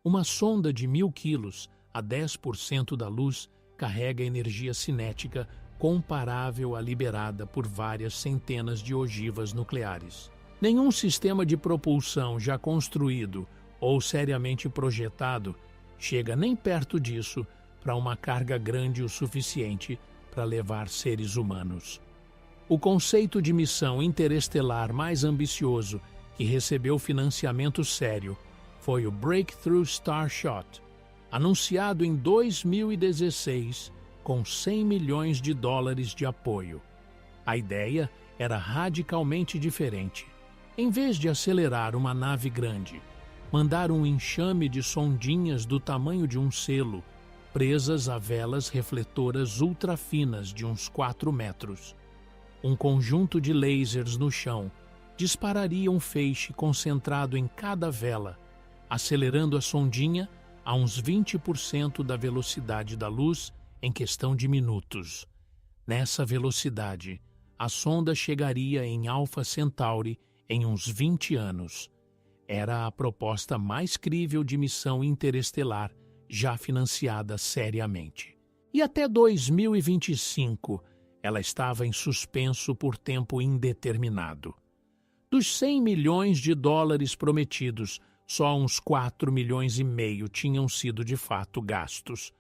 Uma sonda de 1.000 quilos a 10% da luz carrega energia cinética comparável à liberada por várias centenas de ogivas nucleares. Nenhum sistema de propulsão já construído ou seriamente projetado chega nem perto disso para uma carga grande o suficiente para levar seres humanos. O conceito de missão interestelar mais ambicioso que recebeu financiamento sério foi o Breakthrough Starshot, anunciado em 2016 com 100 milhões de dólares de apoio. A ideia era radicalmente diferente. Em vez de acelerar uma nave grande, mandar um enxame de sondinhas do tamanho de um selo, presas a velas refletoras ultrafinas de uns 4 metros. Um conjunto de lasers no chão dispararia um feixe concentrado em cada vela, acelerando a sondinha a uns 20% da velocidade da luz em questão de minutos. Nessa velocidade, a sonda chegaria em Alpha Centauri em uns 20 anos. Era a proposta mais crível de missão interestelar já financiada seriamente. E até 2025, ela estava em suspenso por tempo indeterminado. Dos 100 milhões de dólares prometidos, só uns 4,5 milhões tinham sido de fato gastos.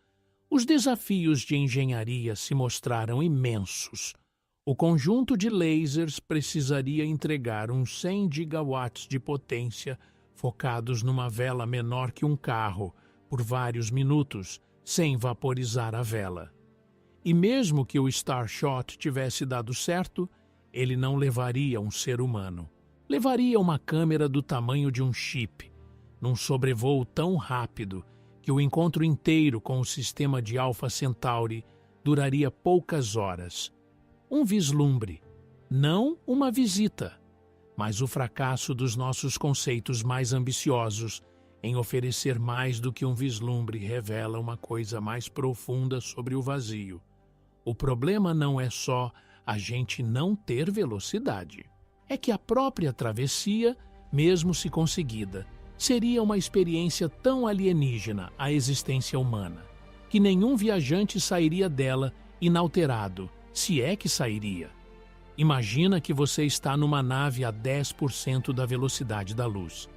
Os desafios de engenharia se mostraram imensos. O conjunto de lasers precisaria entregar uns 100 gigawatts de potência focados numa vela menor que um carro por vários minutos, sem vaporizar a vela. E mesmo que o Starshot tivesse dado certo, ele não levaria um ser humano. Levaria uma câmera do tamanho de um chip, num sobrevoo tão rápido que o encontro inteiro com o sistema de Alpha Centauri duraria poucas horas. Um vislumbre, não uma visita, mas o fracasso dos nossos conceitos mais ambiciosos em oferecer mais do que um vislumbre revela uma coisa mais profunda sobre o vazio. O problema não é só a gente não ter velocidade. É que a própria travessia, mesmo se conseguida, seria uma experiência tão alienígena à existência humana, que nenhum viajante sairia dela inalterado, se é que sairia. Imagina que você está numa nave a 10% da velocidade da luz.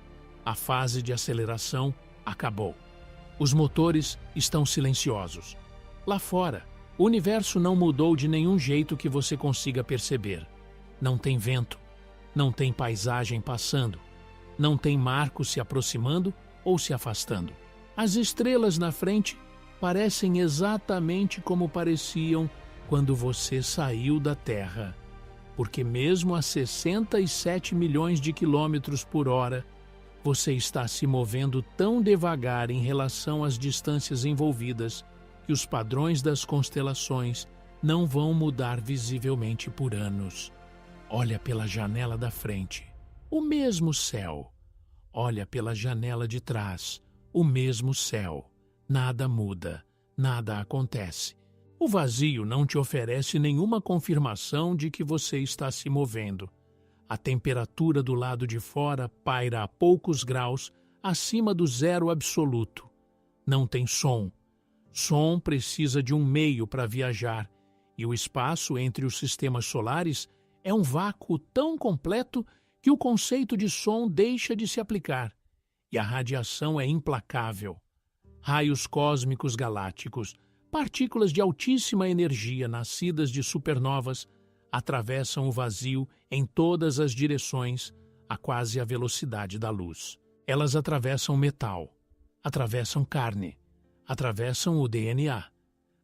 A fase de aceleração acabou. Os motores estão silenciosos. Lá fora, o universo não mudou de nenhum jeito que você consiga perceber. Não tem vento, não tem paisagem passando, não tem marcos se aproximando ou se afastando. As estrelas na frente parecem exatamente como pareciam quando você saiu da Terra, porque mesmo a 67 milhões de quilômetros por hora, você está se movendo tão devagar em relação às distâncias envolvidas que os padrões das constelações não vão mudar visivelmente por anos. Olha pela janela da frente, o mesmo céu. Olha pela janela de trás, o mesmo céu. Nada muda, nada acontece. O vazio não te oferece nenhuma confirmação de que você está se movendo. A temperatura do lado de fora paira a poucos graus acima do zero absoluto. Não tem som. Som precisa de um meio para viajar, e o espaço entre os sistemas solares é um vácuo tão completo que o conceito de som deixa de se aplicar, e a radiação é implacável. Raios cósmicos galácticos, partículas de altíssima energia nascidas de supernovas, atravessam o vazio em todas as direções a quase a velocidade da luz. Elas atravessam metal, atravessam carne, atravessam o DNA.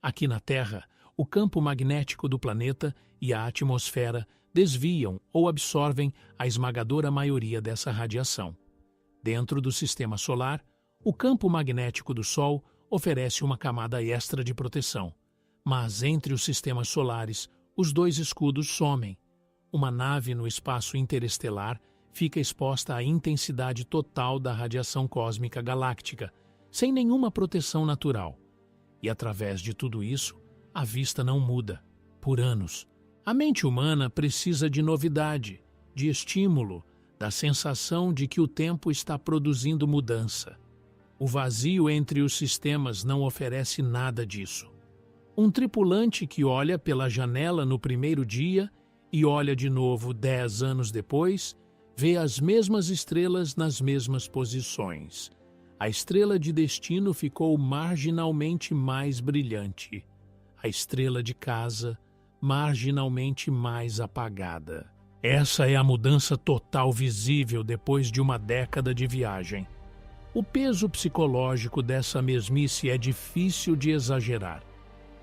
Aqui na Terra, o campo magnético do planeta e a atmosfera desviam ou absorvem a esmagadora maioria dessa radiação. Dentro do sistema solar, o campo magnético do Sol oferece uma camada extra de proteção, mas entre os sistemas solares, os dois escudos somem. Uma nave no espaço interestelar fica exposta à intensidade total da radiação cósmica galáctica, sem nenhuma proteção natural. E através de tudo isso, a vista não muda, por anos. A mente humana precisa de novidade, de estímulo, da sensação de que o tempo está produzindo mudança. O vazio entre os sistemas não oferece nada disso. Um tripulante que olha pela janela no primeiro dia e olha de novo 10 anos depois, vê as mesmas estrelas nas mesmas posições. A estrela de destino ficou marginalmente mais brilhante. A estrela de casa, marginalmente mais apagada. Essa é a mudança total visível depois de uma década de viagem. O peso psicológico dessa mesmice é difícil de exagerar.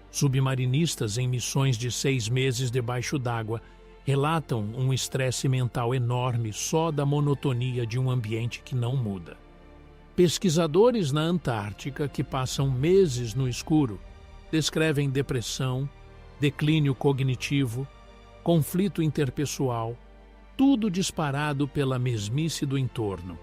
Submarinistas em missões de 6 meses debaixo d'água relatam um estresse mental enorme só da monotonia de um ambiente que não muda. Pesquisadores na Antártica que passam meses no escuro descrevem depressão, declínio cognitivo, conflito interpessoal, tudo disparado pela mesmice do entorno.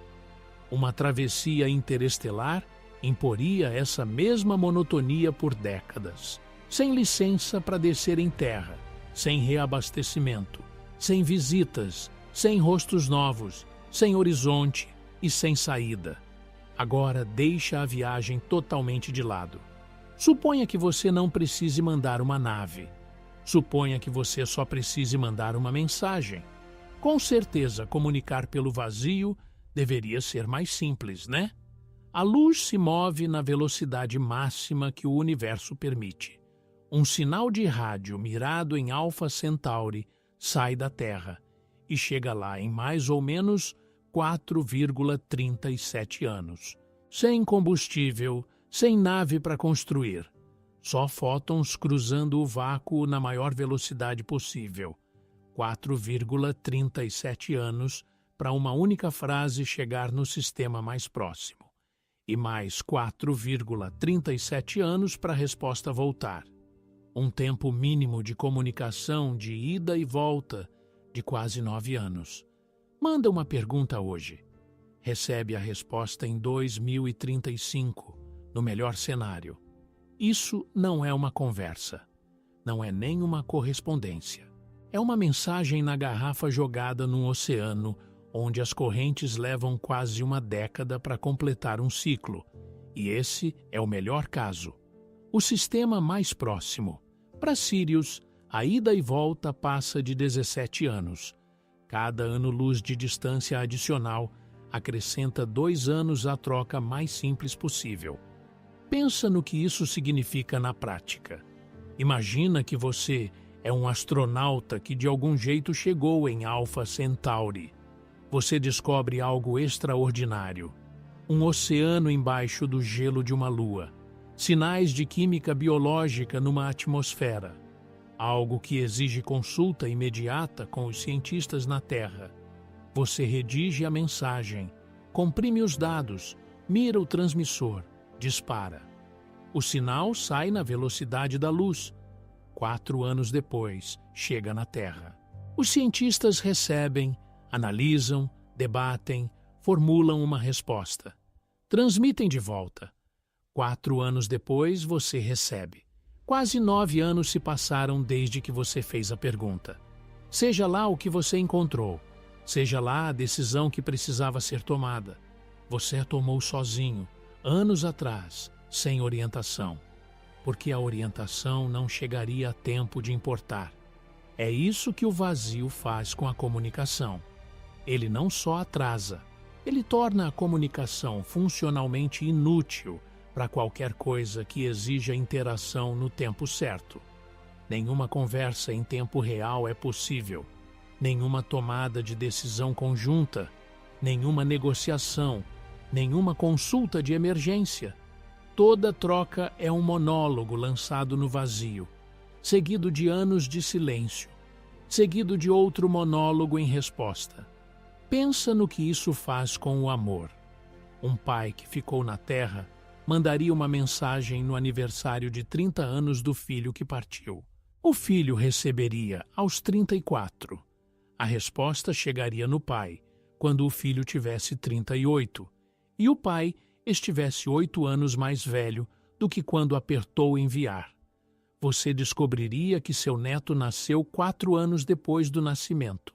Uma travessia interestelar imporia essa mesma monotonia por décadas, sem licença para descer em terra, sem reabastecimento, sem visitas, sem rostos novos, sem horizonte e sem saída. Agora deixa a viagem totalmente de lado. Suponha que você não precise mandar uma nave. Suponha que você só precise mandar uma mensagem. Com certeza, comunicar pelo vazio deveria ser mais simples, né? A luz se move na velocidade máxima que o universo permite. Um sinal de rádio mirado em Alpha Centauri sai da Terra e chega lá em mais ou menos 4,37 anos. Sem combustível, sem nave para construir. Só fótons cruzando o vácuo na maior velocidade possível. 4,37 anos para uma única frase chegar no sistema mais próximo. E mais 4,37 anos para a resposta voltar. Um tempo mínimo de comunicação de ida e volta de quase 9 anos. Manda uma pergunta hoje. Recebe a resposta em 2035, no melhor cenário. Isso não é uma conversa. Não é nem uma correspondência. É uma mensagem na garrafa jogada num oceano onde as correntes levam quase uma década para completar um ciclo. E esse é o melhor caso. O sistema mais próximo. Para Sirius, a ida e volta passa de 17 anos. Cada ano-luz de distância adicional acrescenta 2 anos à troca mais simples possível. Pensa no que isso significa na prática. Imagina que você é um astronauta que de algum jeito chegou em Alpha Centauri. Você descobre algo extraordinário. Um oceano embaixo do gelo de uma lua. Sinais de química biológica numa atmosfera. Algo que exige consulta imediata com os cientistas na Terra. Você redige a mensagem, comprime os dados, mira o transmissor, dispara. O sinal sai na velocidade da luz. 4 anos depois, chega na Terra. Os cientistas recebem, analisam, debatem, formulam uma resposta. Transmitem de volta. 4 anos depois, você recebe. Quase 9 anos se passaram desde que você fez a pergunta. Seja lá o que você encontrou, seja lá a decisão que precisava ser tomada, você a tomou sozinho, anos atrás, sem orientação. Porque a orientação não chegaria a tempo de importar. É isso que o vazio faz com a comunicação. Ele não só atrasa, ele torna a comunicação funcionalmente inútil para qualquer coisa que exija interação no tempo certo. Nenhuma conversa em tempo real é possível, nenhuma tomada de decisão conjunta, nenhuma negociação, nenhuma consulta de emergência. Toda troca é um monólogo lançado no vazio, seguido de anos de silêncio, seguido de outro monólogo em resposta. Pensa no que isso faz com o amor. Um pai que ficou na Terra mandaria uma mensagem no aniversário de 30 anos do filho que partiu. O filho receberia aos 34. A resposta chegaria no pai, quando o filho tivesse 38, e o pai estivesse 8 anos mais velho do que quando apertou enviar. Você descobriria que seu neto nasceu 4 anos depois do nascimento.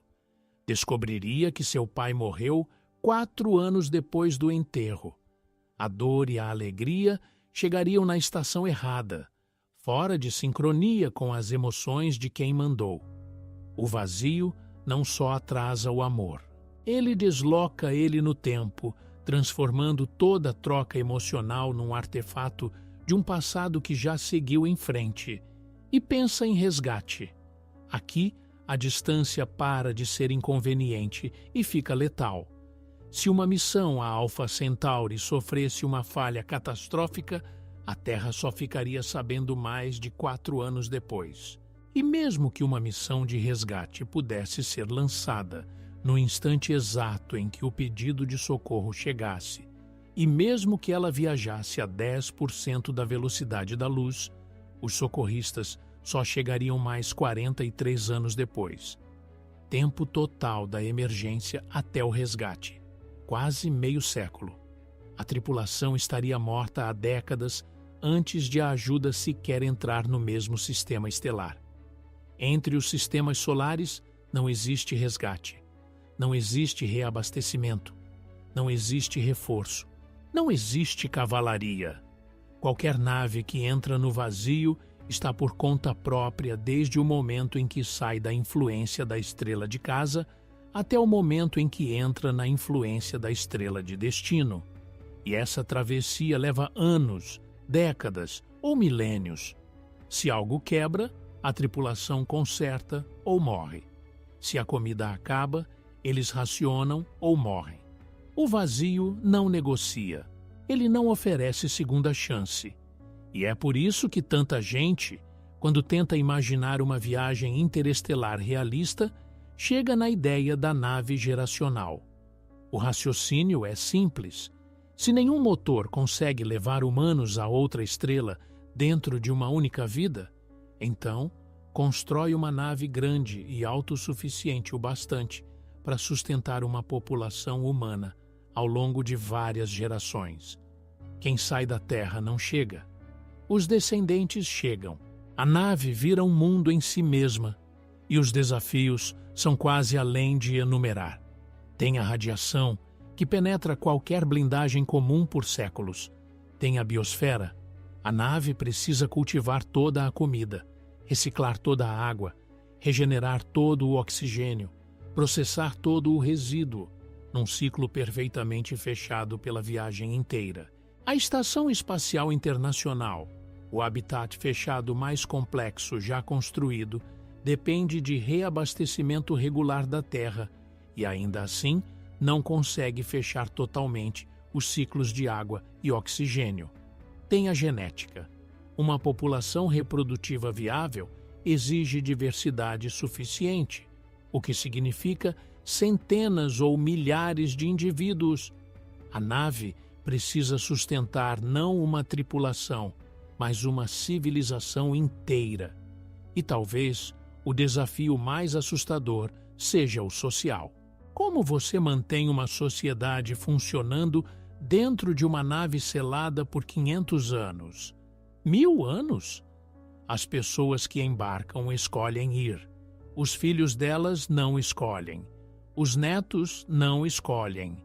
Descobriria que seu pai morreu 4 anos depois do enterro. A dor e a alegria chegariam na estação errada, fora de sincronia com as emoções de quem mandou. O vazio não só atrasa o amor, ele desloca ele no tempo, transformando toda a troca emocional num artefato de um passado que já seguiu em frente, e pensa em resgate. Aqui, a distância para de ser inconveniente e fica letal. Se uma missão a Alpha Centauri sofresse uma falha catastrófica, a Terra só ficaria sabendo mais de 4 anos depois. E mesmo que uma missão de resgate pudesse ser lançada no instante exato em que o pedido de socorro chegasse, E mesmo que ela viajasse a 10% da velocidade da luz, os socorristas só chegariam mais 43 anos depois. Tempo total da emergência até o resgate. Quase meio século. A tripulação estaria morta há décadas antes de a ajuda sequer entrar no mesmo sistema estelar. Entre os sistemas solares não existe resgate, não existe reabastecimento, não existe reforço, não existe cavalaria. Qualquer nave que entra no vazio está por conta própria desde o momento em que sai da influência da estrela de casa até o momento em que entra na influência da estrela de destino. E essa travessia leva anos, décadas ou milênios. Se algo quebra, a tripulação conserta ou morre. Se a comida acaba, eles racionam ou morrem. O vazio não negocia. Ele não oferece segunda chance. E é por isso que tanta gente, quando tenta imaginar uma viagem interestelar realista, chega na ideia da nave geracional. O raciocínio é simples. Se nenhum motor consegue levar humanos a outra estrela dentro de uma única vida, então constrói uma nave grande e autossuficiente o bastante para sustentar uma população humana ao longo de várias gerações. Quem sai da Terra não chega. Os descendentes chegam. A nave vira um mundo em si mesma e os desafios são quase além de enumerar. Tem a radiação, que penetra qualquer blindagem comum por séculos. Tem a biosfera. A nave precisa cultivar toda a comida, reciclar toda a água, regenerar todo o oxigênio, processar todo o resíduo, num ciclo perfeitamente fechado pela viagem inteira. A Estação Espacial Internacional, o habitat fechado mais complexo já construído, depende de reabastecimento regular da Terra e, ainda assim, não consegue fechar totalmente os ciclos de água e oxigênio. Tem a genética. Uma população reprodutiva viável exige diversidade suficiente, o que significa centenas ou milhares de indivíduos. A nave precisa sustentar não uma tripulação, mas uma civilização inteira. E talvez o desafio mais assustador seja o social. Como você mantém uma sociedade funcionando dentro de uma nave selada por 500 anos? 1000 anos? As pessoas que embarcam escolhem ir. Os filhos delas não escolhem. Os netos não escolhem.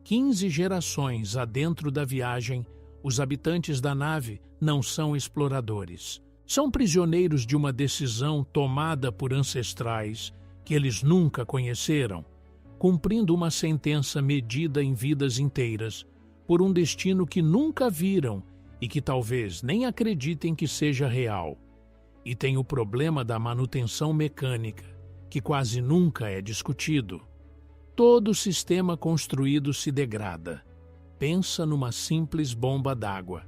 15 gerações adentro da viagem, os habitantes da nave não são exploradores. São prisioneiros de uma decisão tomada por ancestrais que eles nunca conheceram, cumprindo uma sentença medida em vidas inteiras por um destino que nunca viram e que talvez nem acreditem que seja real. E tem o problema da manutenção mecânica, que quase nunca é discutido. Todo sistema construído se degrada. Pensa numa simples bomba d'água.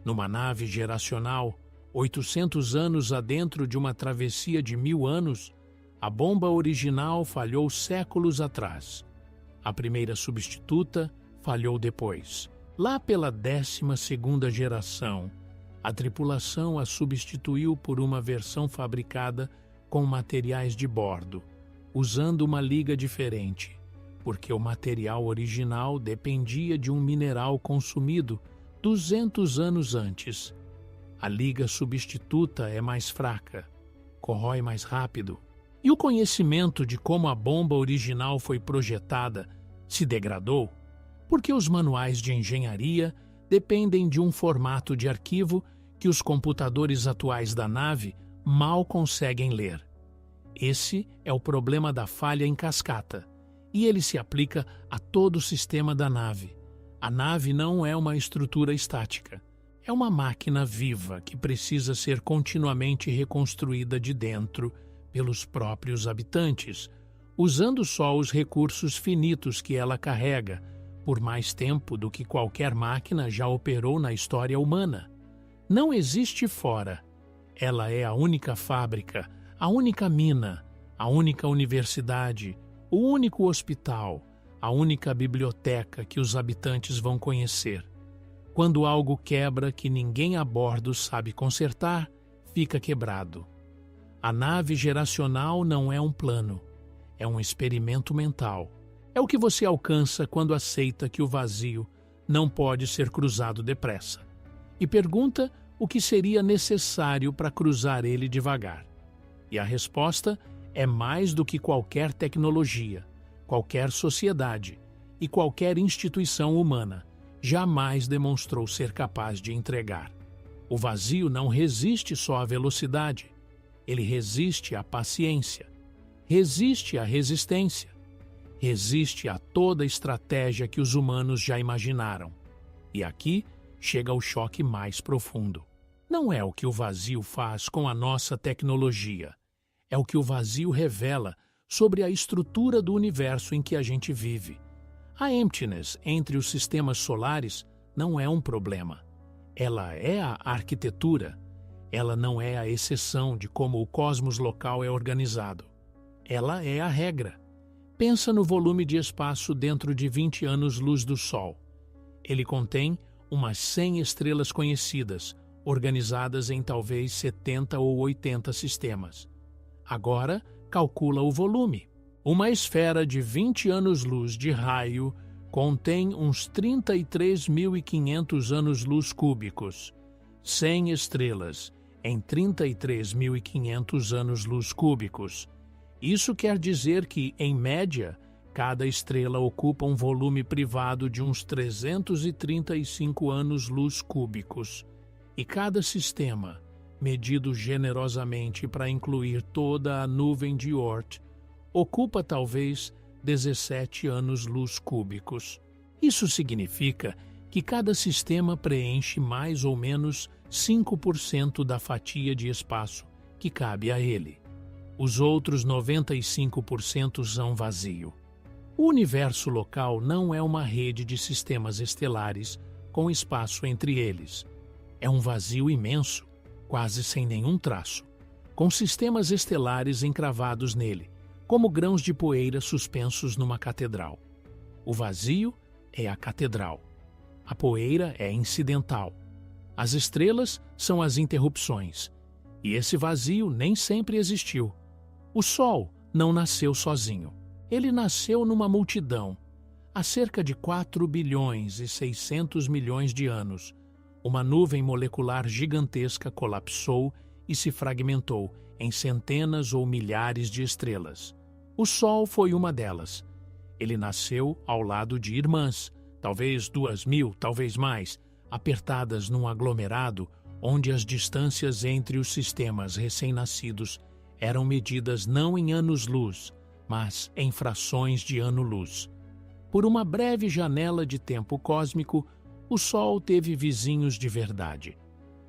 Numa nave geracional, 800 anos adentro de uma travessia de 1000 anos, a bomba original falhou séculos atrás. A primeira substituta falhou depois. Lá pela 12ª geração, a tripulação a substituiu por uma versão fabricada com materiais de bordo, usando uma liga diferente, porque o material original dependia de um mineral consumido 200 anos antes. A liga substituta é mais fraca, corrói mais rápido, e o conhecimento de como a bomba original foi projetada se degradou, porque os manuais de engenharia dependem de um formato de arquivo que os computadores atuais da nave mal conseguem ler. Esse é o problema da falha em cascata, e ele se aplica a todo o sistema da nave. A nave não é uma estrutura estática. É uma máquina viva que precisa ser continuamente reconstruída de dentro pelos próprios habitantes, usando só os recursos finitos que ela carrega, por mais tempo do que qualquer máquina já operou na história humana. Não existe fora. Ela é a única fábrica, a única mina, a única universidade, o único hospital, a única biblioteca que os habitantes vão conhecer. Quando algo quebra que ninguém a bordo sabe consertar, fica quebrado. A nave geracional não é um plano, é um experimento mental. É o que você alcança quando aceita que o vazio não pode ser cruzado depressa. E pergunta o que seria necessário para cruzar ele devagar. E a resposta é mais do que qualquer tecnologia, qualquer sociedade e qualquer instituição humana jamais demonstrou ser capaz de entregar. O vazio não resiste só à velocidade, ele resiste à paciência, resiste à resistência, resiste a toda estratégia que os humanos já imaginaram. E aqui chega o choque mais profundo. Não é o que o vazio faz com a nossa tecnologia, é o que o vazio revela sobre a estrutura do universo em que a gente vive. A emptiness entre os sistemas solares não é um problema. Ela é a arquitetura. Ela não é a exceção de como o cosmos local é organizado. Ela é a regra. Pensa no volume de espaço dentro de 20 anos-luz do Sol. Ele contém umas 100 estrelas conhecidas, organizadas em talvez 70 ou 80 sistemas. Agora, calcula o volume. Uma esfera de 20 anos-luz de raio contém uns 33.500 anos-luz cúbicos. 100 estrelas em 33.500 anos-luz cúbicos. Isso quer dizer que, em média, cada estrela ocupa um volume privado de uns 335 anos-luz cúbicos. E cada sistema, medido generosamente para incluir toda a nuvem de Oort, ocupa talvez 17 anos-luz cúbicos. Isso significa que cada sistema preenche mais ou menos 5% da fatia de espaço que cabe a ele. Os outros 95% são vazio. O universo local não é uma rede de sistemas estelares com espaço entre eles. É um vazio imenso, quase sem nenhum traço, com sistemas estelares encravados nele, como grãos de poeira suspensos numa catedral. O vazio é a catedral. A poeira é incidental. As estrelas são as interrupções. E esse vazio nem sempre existiu. O Sol não nasceu sozinho. Ele nasceu numa multidão. Há cerca de 4 bilhões e 600 milhões de anos, uma nuvem molecular gigantesca colapsou e se fragmentou em centenas ou milhares de estrelas. O Sol foi uma delas. Ele nasceu ao lado de irmãs, talvez 2.000, talvez mais, apertadas num aglomerado onde as distâncias entre os sistemas recém-nascidos eram medidas não em anos-luz, mas em frações de ano-luz. Por uma breve janela de tempo cósmico, o Sol teve vizinhos de verdade.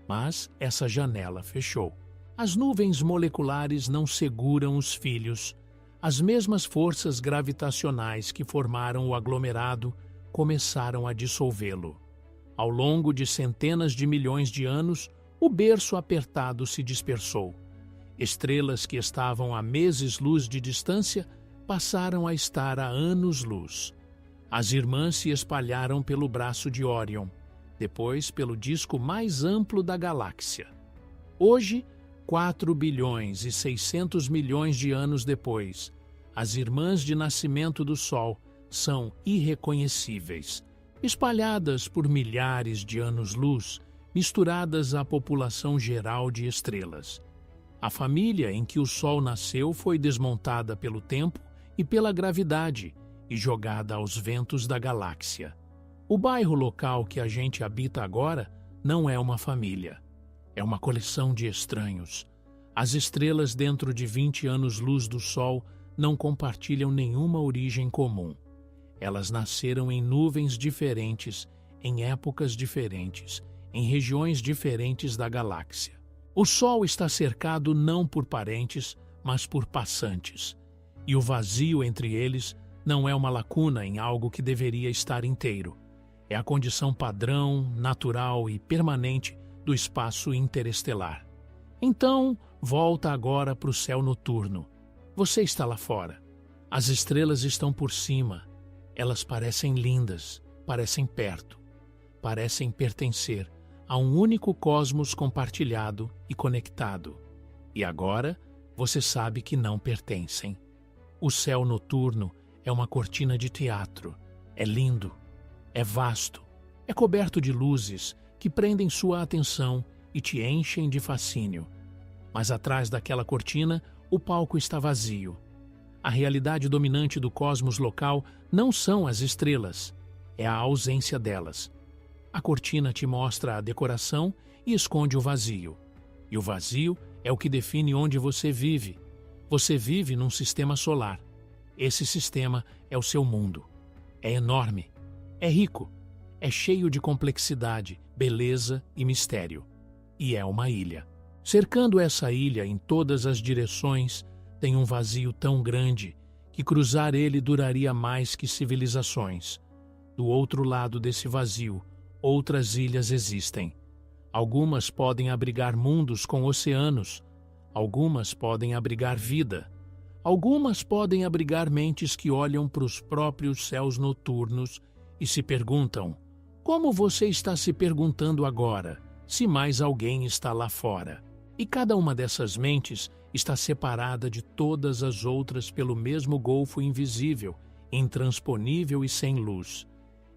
Mas essa janela fechou. As nuvens moleculares não seguram os filhos. As mesmas forças gravitacionais que formaram o aglomerado começaram a dissolvê-lo. Ao longo de centenas de milhões de anos, o berço apertado se dispersou. Estrelas que estavam a meses-luz de distância passaram a estar a anos-luz. As irmãs se espalharam pelo braço de Órion, depois pelo disco mais amplo da galáxia. Hoje, 4 bilhões e 600 milhões de anos depois, as irmãs de nascimento do Sol são irreconhecíveis, espalhadas por milhares de anos-luz, misturadas à população geral de estrelas. A família em que o Sol nasceu foi desmontada pelo tempo e pela gravidade e jogada aos ventos da galáxia. O bairro local que a gente habita agora não é uma família. É uma coleção de estranhos. As estrelas dentro de 20 anos-luz do Sol não compartilham nenhuma origem comum. Elas nasceram em nuvens diferentes, em épocas diferentes, em regiões diferentes da galáxia. O Sol está cercado não por parentes, mas por passantes. E o vazio entre eles não é uma lacuna em algo que deveria estar inteiro. É a condição padrão, natural e permanente do espaço interestelar. Então, volta agora para o céu noturno. Você está lá fora. As estrelas estão por cima. Elas parecem lindas, parecem perto, parecem pertencer a um único cosmos compartilhado e conectado. E agora você sabe que não pertencem. O céu noturno é uma cortina de teatro. É lindo, é vasto, é coberto de luzes que prendem sua atenção e te enchem de fascínio. Mas atrás daquela cortina, o palco está vazio. A realidade dominante do cosmos local não são as estrelas, é a ausência delas. A cortina te mostra a decoração e esconde o vazio. E o vazio é o que define onde você vive. Você vive num sistema solar. Esse sistema é o seu mundo. É enorme, é rico, é cheio de complexidade, beleza e mistério. E é uma ilha. Cercando essa ilha em todas as direções, tem um vazio tão grande que cruzar ele duraria mais que civilizações. Do outro lado desse vazio, outras ilhas existem. Algumas podem abrigar mundos com oceanos, algumas podem abrigar vida, algumas podem abrigar mentes que olham para os próprios céus noturnos e se perguntam: como você está se perguntando agora, se mais alguém está lá fora? E cada uma dessas mentes está separada de todas as outras pelo mesmo golfo invisível, intransponível e sem luz.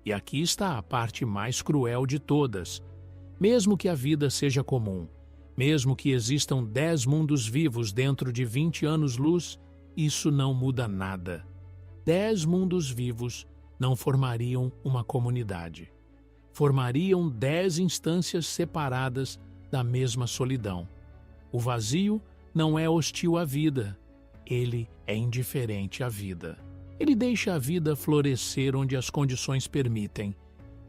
E aqui está a parte mais cruel de todas. Mesmo que a vida seja comum, mesmo que existam 10 mundos vivos dentro de 20 anos-luz, isso não muda nada. 10 mundos vivos não formariam uma comunidade. Formariam 10 instâncias separadas da mesma solidão. O vazio não é hostil à vida, ele é indiferente à vida. Ele deixa a vida florescer onde as condições permitem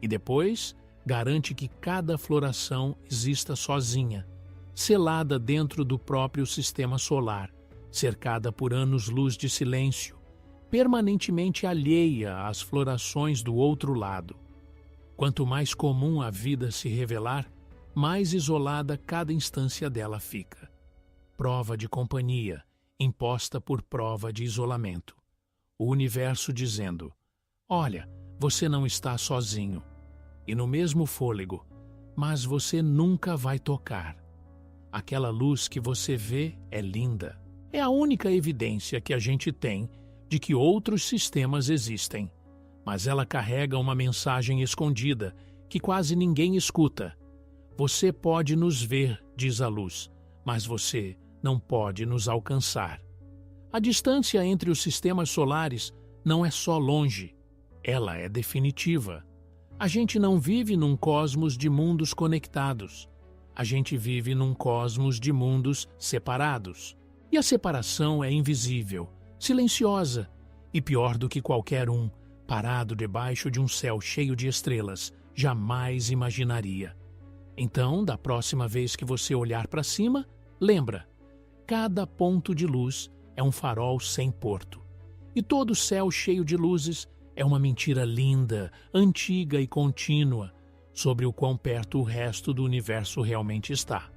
e depois garante que cada floração exista sozinha, selada dentro do próprio sistema solar, cercada por anos-luz de silêncio, permanentemente alheia às florações do outro lado. Quanto mais comum a vida se revelar, mais isolada cada instância dela fica. Prova de companhia, imposta por prova de isolamento. O universo dizendo: olha, você não está sozinho. E no mesmo fôlego, mas você nunca vai tocar. Aquela luz que você vê é linda. É a única evidência que a gente tem de que outros sistemas existem. Mas ela carrega uma mensagem escondida que quase ninguém escuta. Você pode nos ver, diz a luz, mas você não pode nos alcançar. A distância entre os sistemas solares não é só longe, ela é definitiva. A gente não vive num cosmos de mundos conectados. A gente vive num cosmos de mundos separados. E a separação é invisível, silenciosa e pior do que qualquer um, parado debaixo de um céu cheio de estrelas, jamais imaginaria. Então, da próxima vez que você olhar para cima, lembra, cada ponto de luz é um farol sem porto. E todo céu cheio de luzes é uma mentira linda, antiga e contínua, sobre o quão perto o resto do universo realmente está.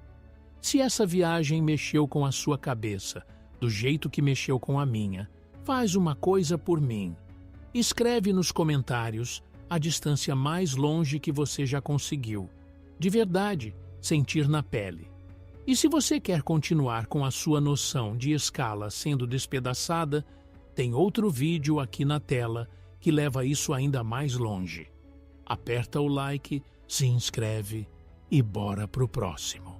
Se essa viagem mexeu com a sua cabeça, do jeito que mexeu com a minha, faz uma coisa por mim. Escreve nos comentários a distância mais longe que você já conseguiu. De verdade, sentir na pele. E se você quer continuar com a sua noção de escala sendo despedaçada, tem outro vídeo aqui na tela que leva isso ainda mais longe. Aperta o like, se inscreve e bora pro próximo.